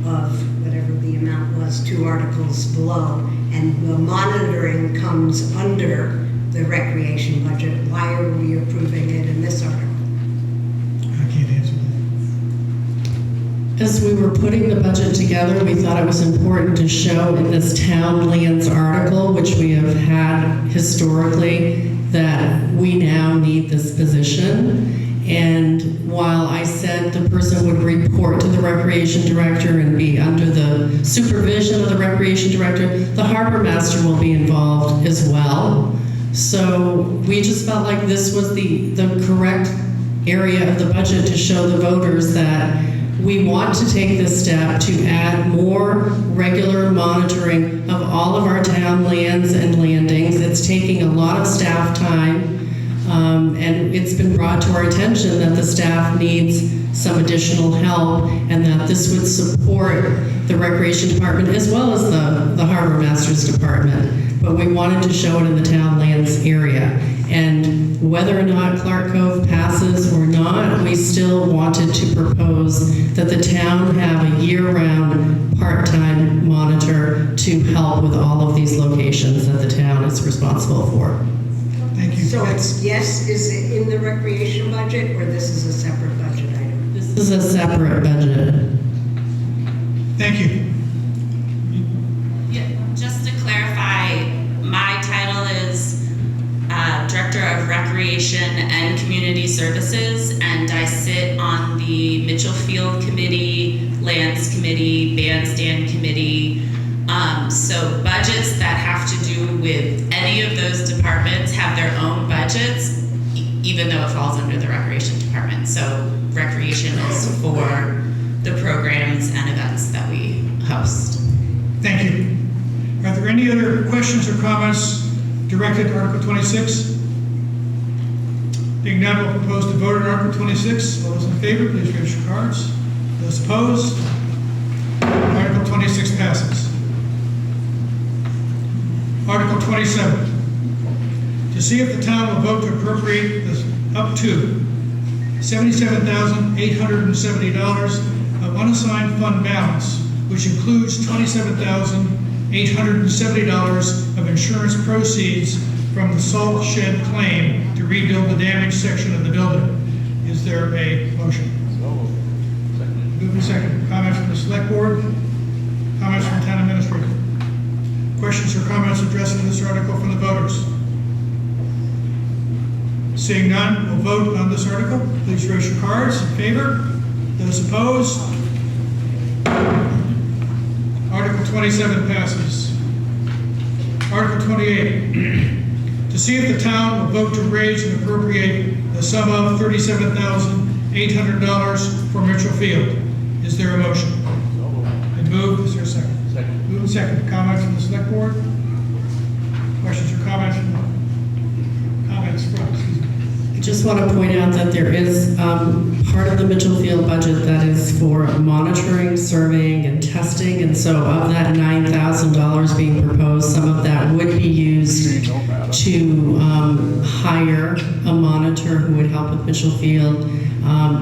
of whatever the amount was, 2 articles below, and the monitoring comes under the recreation budget, why are we approving it in this article? I can't answer that. As we were putting the budget together, we thought it was important to show in this town lands article, which we have had historically, that we now need this position. And while I said the person would report to the recreation director and be under the supervision of the recreation director, the harbor master will be involved as well. So we just felt like this was the correct area of the budget to show the voters that we want to take this step to add more regular monitoring of all of our town lands and landings. It's taking a lot of staff time, and it's been brought to our attention that the staff needs some additional help, and that this would support the recreation department as well as the harbor master's department. But we wanted to show it in the town lands area. And whether or not Clark Cove passes or not, we still wanted to propose that the town have a year-round part-time monitor to help with all of these locations that the town is responsible for. Thank you. So it's, yes, is it in the recreation budget, or this is a separate budget item? This is a separate budget. Thank you. Yeah, just to clarify, my title is Director of Recreation and Community Services, and I sit on the Mitchell Field Committee, Lands Committee, Bandstand Committee. So budgets that have to do with any of those departments have their own budgets, even though it falls under the Recreation Department. So recreation is for the programs and events that we host. Thank you. Are there any other questions or comments directed to Article 26? Being none, we'll propose to vote on Article 26. All those in favor, please raise your cards. Those opposed? Article 26 passes. Article 27. To see if the town will vote to appropriate this up to $77,870 of unassigned fund balance, which includes $27,870 of insurance proceeds from the salt shed claim to rebuild the damaged section of the building. Is there a motion? Moved and seconded. Comments from the select board? Comments from town administrator? Questions or comments addressing this article from the voters? Seeing none, we'll vote on this article. Please raise your cards in favor. Those opposed? Article 27 passes. Article 28. To see if the town will vote to raise and appropriate the sum of $37,800 for Mitchell Field. Is there a motion? Been moved. Is there a second? Second. Moved and second. Comments from the select board? Questions or comments from excuse me. I just want to point out that there is part of the Mitchell Field budget that is for monitoring, surveying, and testing. And so of that $9,000 being proposed, some of that would be used to hire a monitor who would help with Mitchell Field.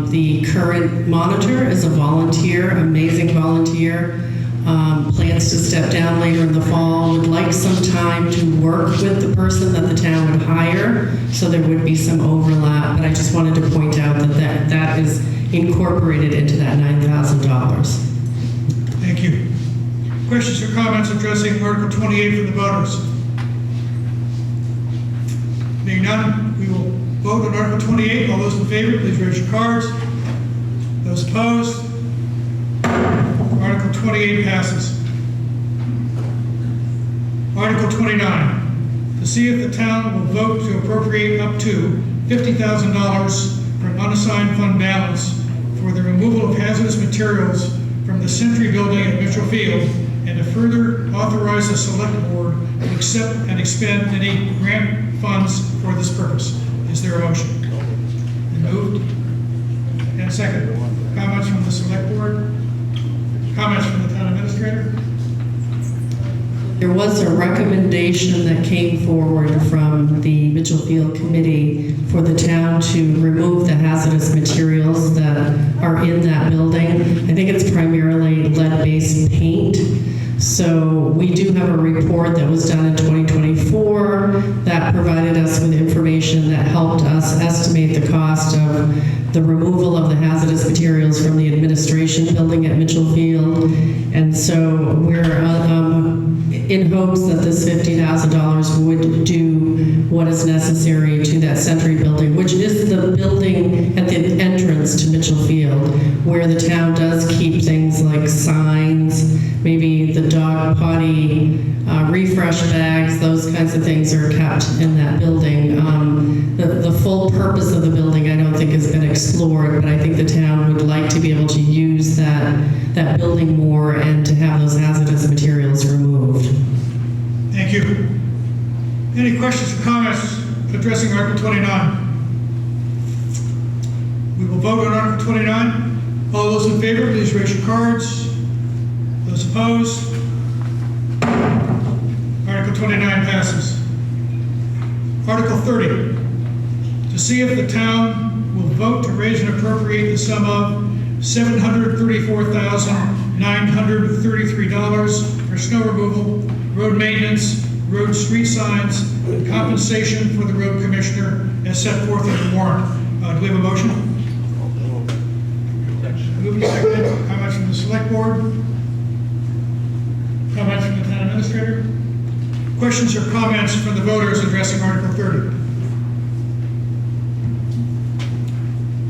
The current monitor is a volunteer, amazing volunteer. Plans to step down later in the fall, would like some time to work with the person that the town would hire, so there would be some overlap, but I just wanted to point out that is incorporated into that $9,000. Thank you. Questions or comments addressing Article 28 from the voters? Being none, we will vote on Article 28. All those in favor, please raise your cards. Those opposed? Article 28 passes. Article 29. To see if the town will vote to appropriate up to $50,000 from unassigned fund balance for the removal of hazardous materials from the Sentry Building at Mitchell Field, and to further authorize the select board to accept and expend any grant funds for this purpose. Is there a motion? Been moved. And second. Comments from the select board? Comments from the town administrator? There was a recommendation that came forward from the Mitchell Field Committee for the town to remove the hazardous materials that are in that building. I think it's primarily lead-based paint. So we do have have a report that was done in 2024 that provided us with information that helped us estimate the cost of the removal of the hazardous materials from the administration building at Mitchell Field. And so we're in hopes that this $50,000 would do what is necessary to that Century building, which is the building at the entrance to Mitchell Field, where the town does keep things like signs, maybe the dog potty, refresh bags, those kinds of things are kept in that building. The full purpose of the building I don't think has been explored, but I think the town would like to be able to use that building more and to have those hazardous materials removed. Thank you. Any questions or comments addressing Article 29? We will vote on Article 29. All those in favor, please raise your cards. Those opposed? Article 29 passes. Article 30, to see if the town will vote to raise and appropriate the sum of $734,933 for snow removal, road maintenance, road street signs, and compensation for the road commissioner as set forth in the warrant. Do we have a motion? Moved and seconded. Comments from the select board? Comments from the town administrator? Questions or comments from the voters addressing Article 30?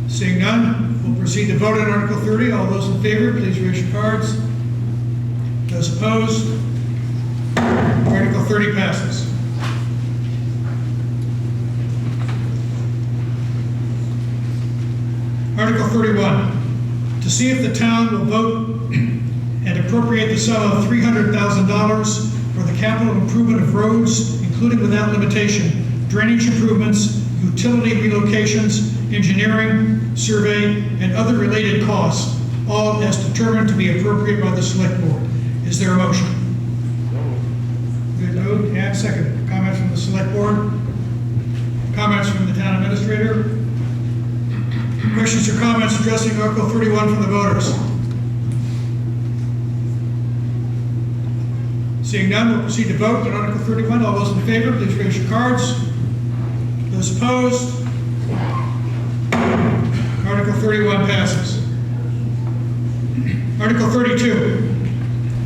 Seeing none, we'll proceed to vote on Article 30. All those in favor, please raise your cards. Those opposed? Article 30 passes. Article 31, to see if the town will vote and appropriate the sum of $300,000 for the capital improvement of roads, including without limitation, drainage improvements, utility relocations, engineering, survey, and other related costs, all as determined to be appropriate by the select board. Is there a motion? Good, moved and seconded. Comments from the select board? Comments from the town administrator? Questions or comments addressing Article 31 from the voters? Seeing none, we'll proceed to vote on Article 31. All those in favor, please raise your cards. Those opposed? Article 31 passes. Article 32,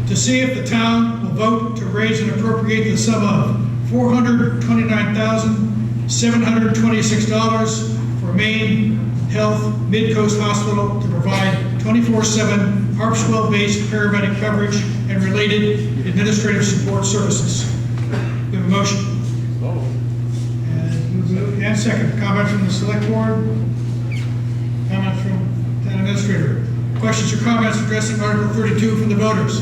to see if the town will vote to raise and appropriate the sum of $429,726 for Maine Health Mid-Coast Hospital to provide 24/7 Harpswell-based paramedic coverage and related administrative support services. We have a motion. And second. Comments from the select board? Comments from town administrator? Questions or comments addressing Article 32 from the voters?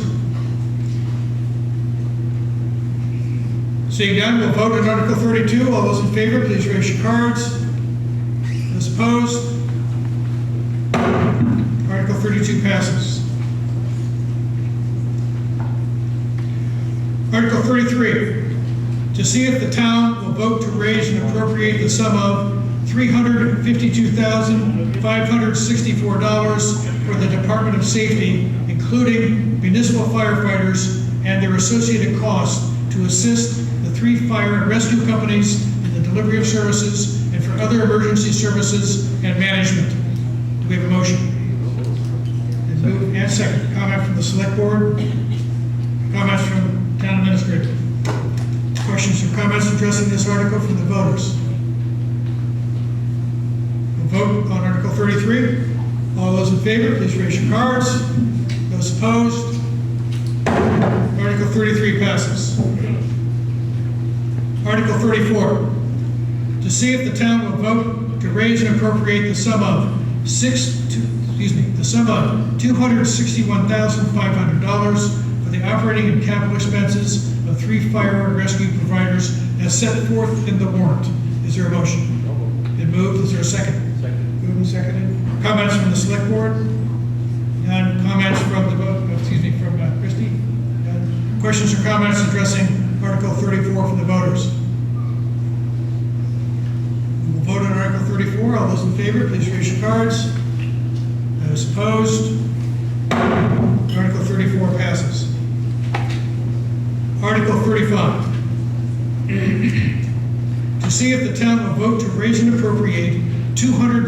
Seeing none, we'll vote on Article 32. All those in favor, please raise your cards. Those opposed? Article 32 passes. Article 33, to see if the town will vote to raise and appropriate the sum of $352,564 for the Department of Safety, including municipal firefighters and their associated costs to assist the 3 fire and rescue companies in the delivery of services and for other emergency services and management. Do we have a motion? Moved and second. Comment from the select board? Comments from town administrator? Questions or comments addressing this article from the voters? We'll vote on Article 33. All those in favor, please raise your cards. Those opposed? Article 33 passes. Article 34, to see if the town will vote to raise and appropriate the sum of $261,500 for the operating and capital expenses of 3 fire and rescue providers as set forth in the warrant. Is there a motion? Been moved. Is there a second? Second. Moved and seconded. Comments from the select board? None. Comments from the from Christie? None. Questions or comments addressing Article 34 from the voters? We will vote on Article 34. All those in favor, please raise your cards. Those opposed? Article 34 passes. Article see if the town will vote to raise and appropriate $250,000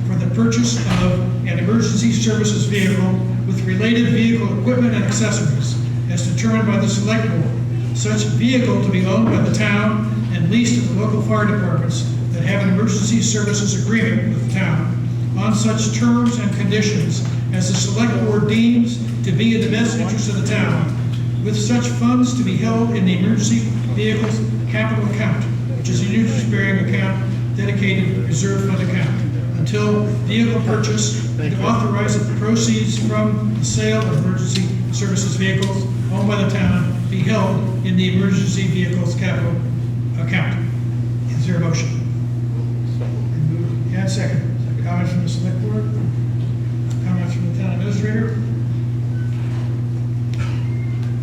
for the purchase of an emergency services vehicle with related vehicle equipment and accessories as determined by the select board. Such vehicle to be owned by the town and leased to the local fire departments that have an emergency services agreement with the town on such terms and conditions as the select board deems to be in the best interest of the town, with such funds to be held in the emergency vehicles capital account, which is an interest-bearing account dedicated reserve fund account, until vehicle purchase, and to authorize that the proceeds from the sale of emergency services vehicles owned by the town be held in the emergency vehicles capital account. Is there a motion? And second. Comments from the select board? Comments from the town administrator?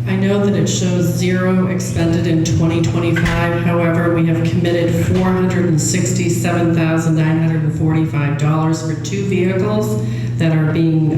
I know that it shows 0 expended in 2025. However, we have committed $467,945 for 2 vehicles that are being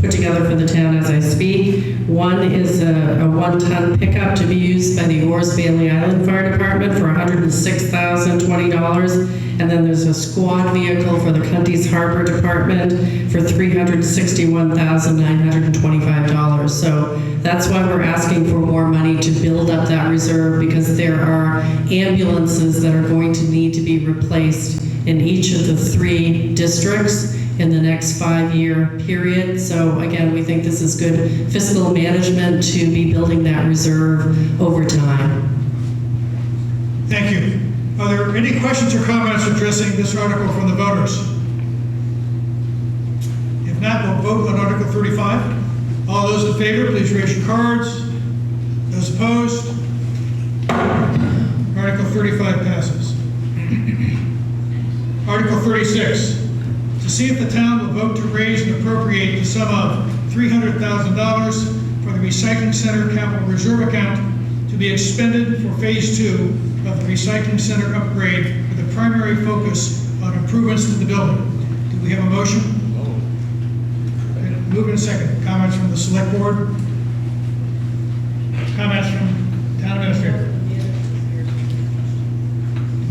put together for the town as I speak. One is a 1-ton pickup to be used by the Orrs Bailey Island Fire Department for $106,020. And then there's a squad vehicle for the Cundy's Harbor Department for $361,925. So that's why we're asking for more money to build up that reserve, because there are ambulances that are going to need to be replaced in each of the 3 districts in the next 5-year period. So again, we think this is good fiscal management to be building that reserve over time. Thank you. Are there any questions or comments addressing this article from the voters? If not, we'll vote on Article 35. All those in favor, please raise your cards. Those opposed? Article 35 passes. Article 36. To see if the town will vote to raise and appropriate the sum of $300,000 for the Recycling Center Capital Reserve Account to be expended for Phase 2 of the Recycling Center upgrade with a primary focus on improvements to the building. Do we have a motion? Move in a second. Comments from the select board? Comments from town administrator?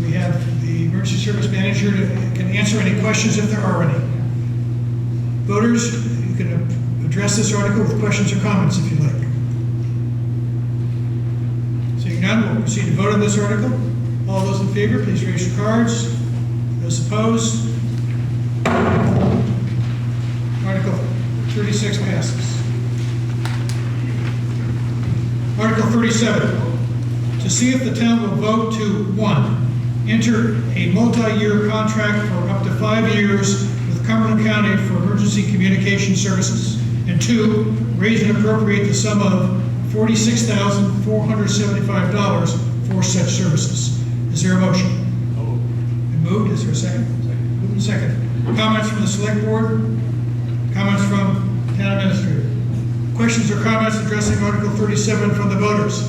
We have the emergency service manager that can answer any questions if there are any. Voters, you can address this article with questions or comments if you like. Seeing none, we'll proceed to vote on this article. All those in favor, please raise your cards. Those opposed? Article 36 passes. Article 37. To see if the town will vote to, 1, enter a multi-year contract for up to 5 years with Cumberland County for emergency communication services, and 2, raise and appropriate the sum of $46,475 for such services. Is there a motion? Been moved. Is there a second? Moved and second. Comments from the select board? Comments from town administrator? Questions or comments addressing Article 37 from the voters?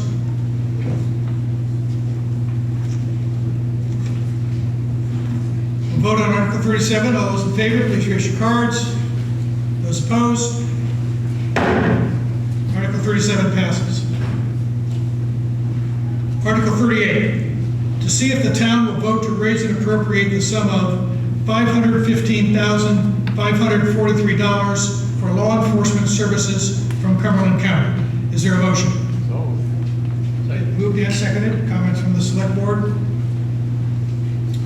We'll vote on Article 37. All those in favor, please raise your cards. Those opposed? Article 37 passes. Article 38. To see if the town will vote to raise and appropriate the sum of $515,543 for law enforcement services from Cumberland County. Is there a motion? Moved and seconded. Comments from the select board?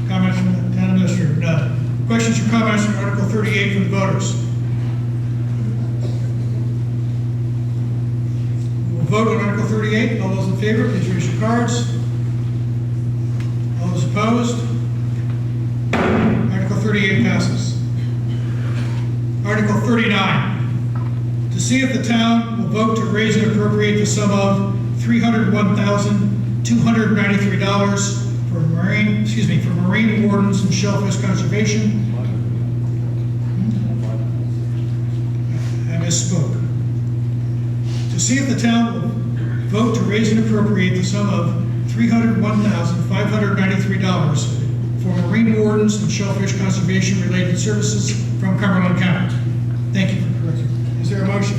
Comments from the town administrator? None. Questions or comments on Article 38 from the voters? We'll vote on Article 38. All those in favor, please raise your cards. All those opposed? Article 38 passes. Article 39. To see if the town will vote to raise and appropriate the sum of $301,293 for marine wardens and shellfish conservation. I misspoke. To see if the town will vote to raise and appropriate the sum of $301,593 for marine wardens and shellfish conservation related services from Cumberland County. Thank you for correcting. Is there a motion?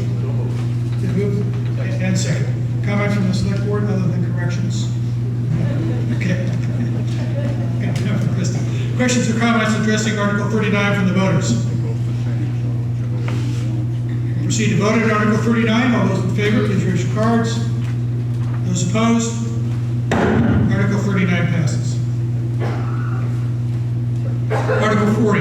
Did move and second. Comment from the select board other than corrections? Okay. Questions or comments addressing Article 39 from the voters? Proceed to vote on Article 39. All those in favor, please raise your cards. Those opposed? Article 39 passes. Article 40.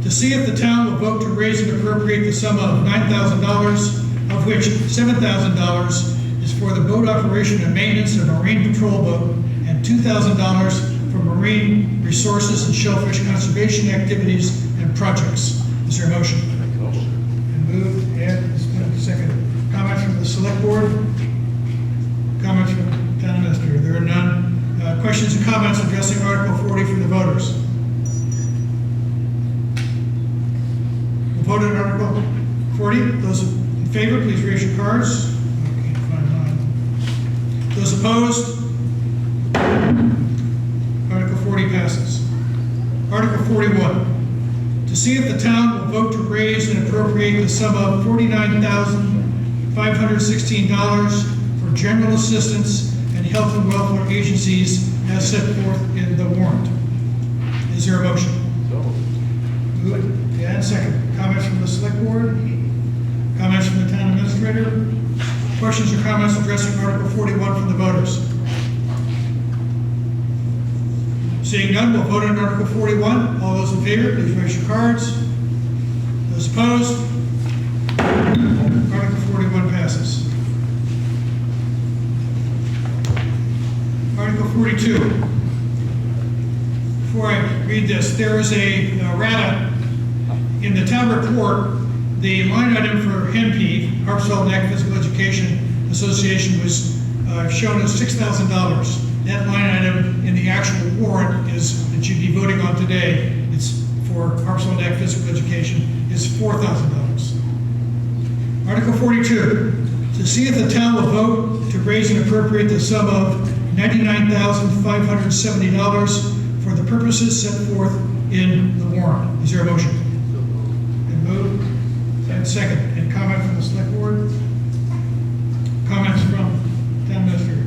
To see if the town will vote to raise and appropriate the sum of $9,000, of which $7,000 is for the boat operation and maintenance of a marine patrol boat, and $2,000 for marine resources and shellfish conservation activities and projects. Is there a motion? And moved, and it's been seconded. Comments from the select board? Comments from the town administrator? There are none. Questions and comments addressing Article 40 from the voters? We'll vote on Article 40. Those in favor, please raise your cards. I can't find mine. Those opposed? Article 40 passes. Article 41. To see if the town will vote to raise and appropriate the sum of $49,516 for general assistance and health and welfare agencies as set forth in the warrant. Is there a motion? Moved and second. Comments from the select board? Comments from the town administrator? Questions or comments addressing Article 41 from the voters? Seeing none, we'll vote on Article 41. All those in favor, please raise your cards. Those opposed? Article 41 passes. Article 42. Before I read this, there is a errata in the town report. The line item for HENPE, Harpswell Neck Physical Education Association, was shown as $6,000. That line item in the actual warrant is that you'd be voting on today. It's for Harpswell Neck Physical Education is $4,000. Article 42. To see if the town will vote to raise and appropriate the sum of $99,570 for the purposes set forth in the warrant. Is there a motion? And moved. And second. And comment from the select board? Comments from town administrator?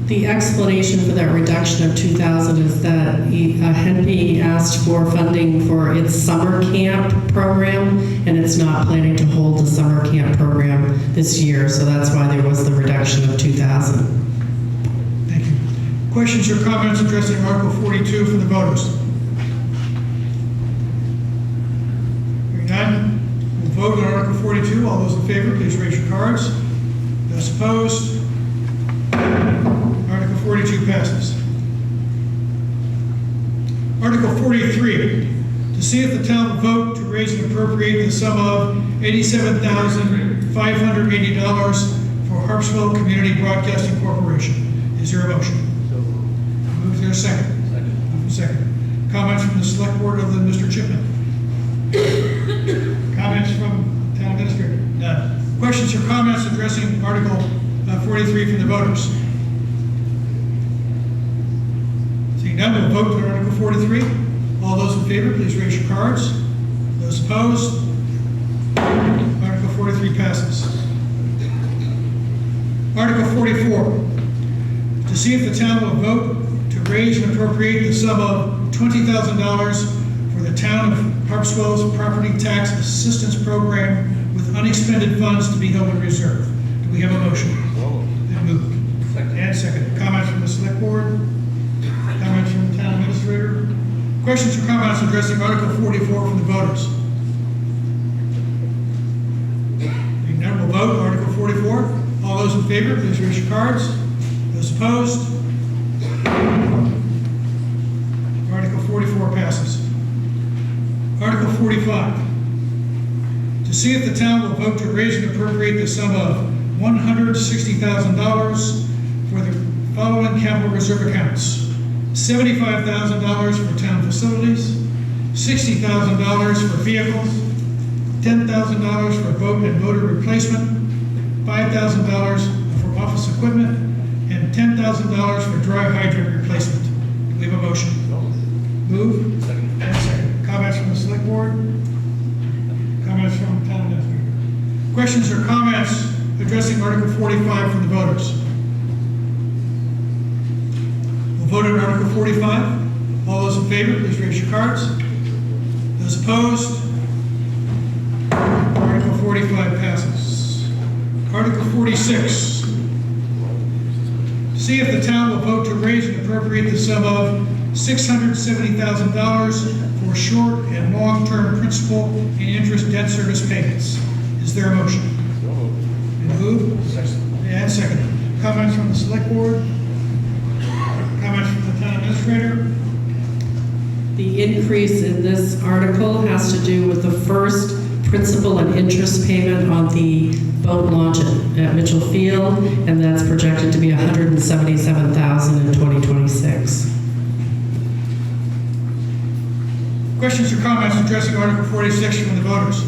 The explanation for that reduction of $2,000 is that HENPE asked for funding for its summer camp program, and it's not planning to hold the summer camp program this year, so that's why there was the reduction of $2,000. Thank you. Questions or comments addressing Article 42 from the voters? Hearing none, we'll vote on Article 42. All those in favor, please raise your cards. Those opposed? Article 42 passes. Article 43. To see if the town will vote to raise and appropriate the sum of $87,580 for Harpswell Community Broadcasting Corporation. Is there a motion? Move there a second. Second. Comments from the select board other than Mr. Chipman? Comments from town administrator? None. Questions or comments addressing Article 43 from the voters? Seeing none, we'll vote on Article 43. All those in favor, please raise your cards. Those opposed? Article 43 passes. Article 44. To see if the town will vote to raise and appropriate the sum of $20,000 for the town of Harpswell's property tax assistance program with unexpended funds to be held in reserve. Do we have a motion? And moved. And second. Comments from the select board? Comments from the town administrator? Questions or comments addressing Article 44 from the voters? Being none, we'll vote. Article 44. All those in favor, please raise your cards. Those opposed? Article 44 passes. Article 45. To see if the town will vote to raise and appropriate the sum of $160,000 for the following capital reserve accounts. $75,000 for town facilities, $60,000 for vehicles, $10,000 for boat and motor replacement, $5,000 for office equipment, and $10,000 for dry hydrant replacement. Do we have a motion? Move. Second. And second. Comments from the select board? Comments from town administrator? Questions or comments addressing Article 45 from the voters? We'll vote on Article 45. All those in favor, please raise your cards. Those opposed? Article 45 passes. Article 46. See if the town will vote to raise and appropriate the sum of $670,000 for short and long-term principal and interest debt service payments. Is there a motion? Been moved? And seconded. Comments from the select board? Comments from the town administrator? The increase in this article has to do with the first principal and interest payment on the boat launch at Mitchell Field, and that's projected to be $177,000 in 2026. Questions or comments addressing Article 46 from the voters?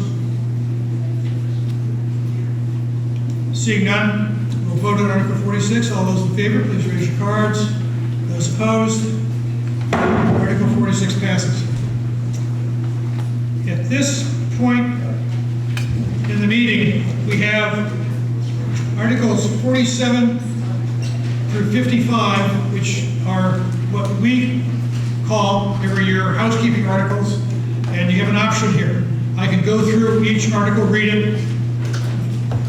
Seeing none, we'll vote on Article 46. All those in favor, please raise your cards. Those opposed? Article 46 passes. At this point in the meeting, we have Articles 47 through 55, which are what we call every year housekeeping articles, and you have an option here. I can go through each article, read it,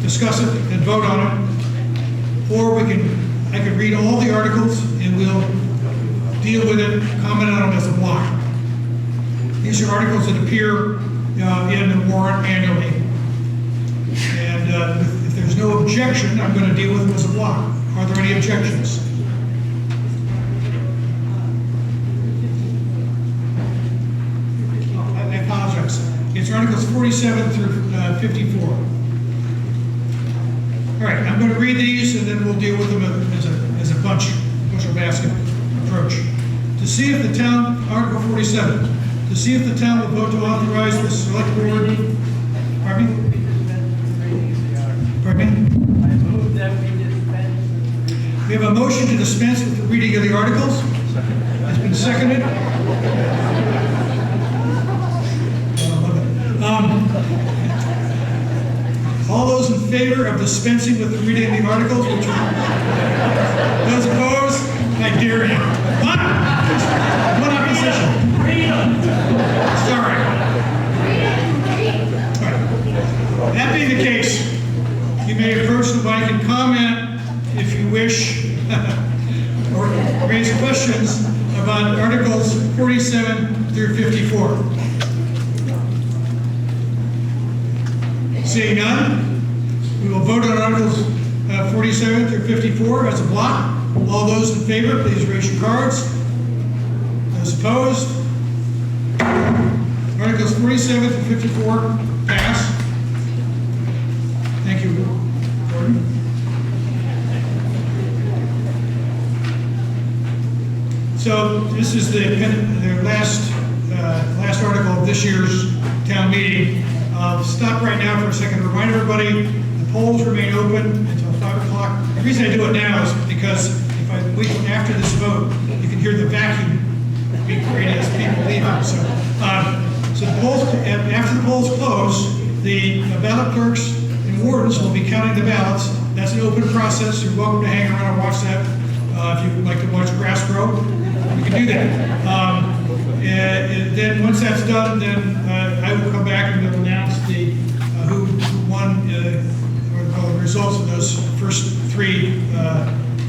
discuss it, and vote on it, or I can read all the articles and we'll deal with it, comment on them as a block. These are articles that appear in the warrant annually. And if there's no objection, I'm going to deal with them as a block. Are there any objections? I apologize. It's Articles 47 through 54. All right, I'm going to read these and then we'll deal with them as a bushel basket approach. To see if the town, Article 47, to see if the town will vote to authorize the select board, pardon me? Pardon me? We have a motion to dispense with the reading of the articles. It's been seconded. All those in favor of dispensing with the reading of the articles, which are those opposed, I dare you. One opposition. Sorry. All right. That being the case, you may approach the mic and comment if you wish, or raise questions about Articles 47 through 54. Seeing none, we will vote on Articles 47 through 54 as a block. All those in favor, please raise your cards. Those opposed? Articles 47 through 54 pass. Thank you, Gordon. So this is the last article of this year's town meeting. Stop right now for a second to remind everybody the polls remain open until 5 o'clock. The reason I do it now is because if I wait after this vote, you can hear the vacuum being created as people leave. So the polls, after the polls close, the ballot clerks and wardens will be counting the ballots. That's an open process. You're welcome to hang around and watch that. If you would like to watch grass grow, you can do that. And then once that's done, then I will come back and we'll announce who won the results of those first three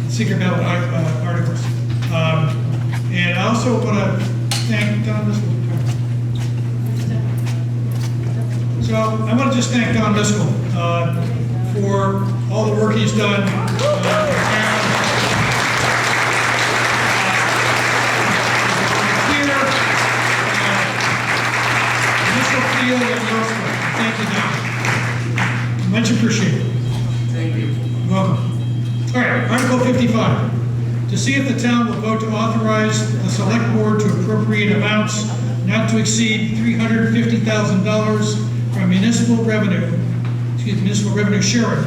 secret ballot articles. And I also want to thank Don Miskell. So I want to just thank Don Miskell for all the work he's done. Thank you, Don. Much appreciated. Thank you. Welcome. All right, Article 55. To see if the town will vote to authorize the select board to appropriate amounts not to exceed $350,000 from municipal revenue sharing,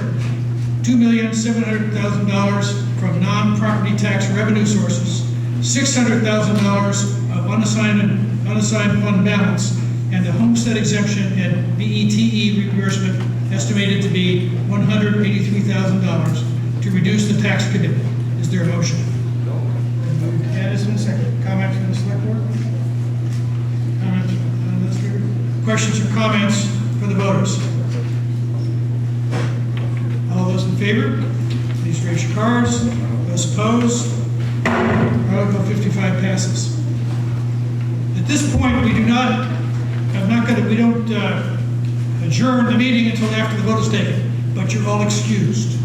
$2,700,000 from non-property tax revenue sources, $600,000 of unassigned fund balance, and the homestead exemption and BETE reimbursement estimated to be $183,000 to reduce the tax commitment. Is there a motion? Dennis, in a second. Comment from the select board? Comment from the administrator? Questions or comments for the voters? All those in favor, please raise your cards. Those opposed? Article 55 passes. At this point, we don't adjourn the meeting until after the vote is taken, but you're all excused.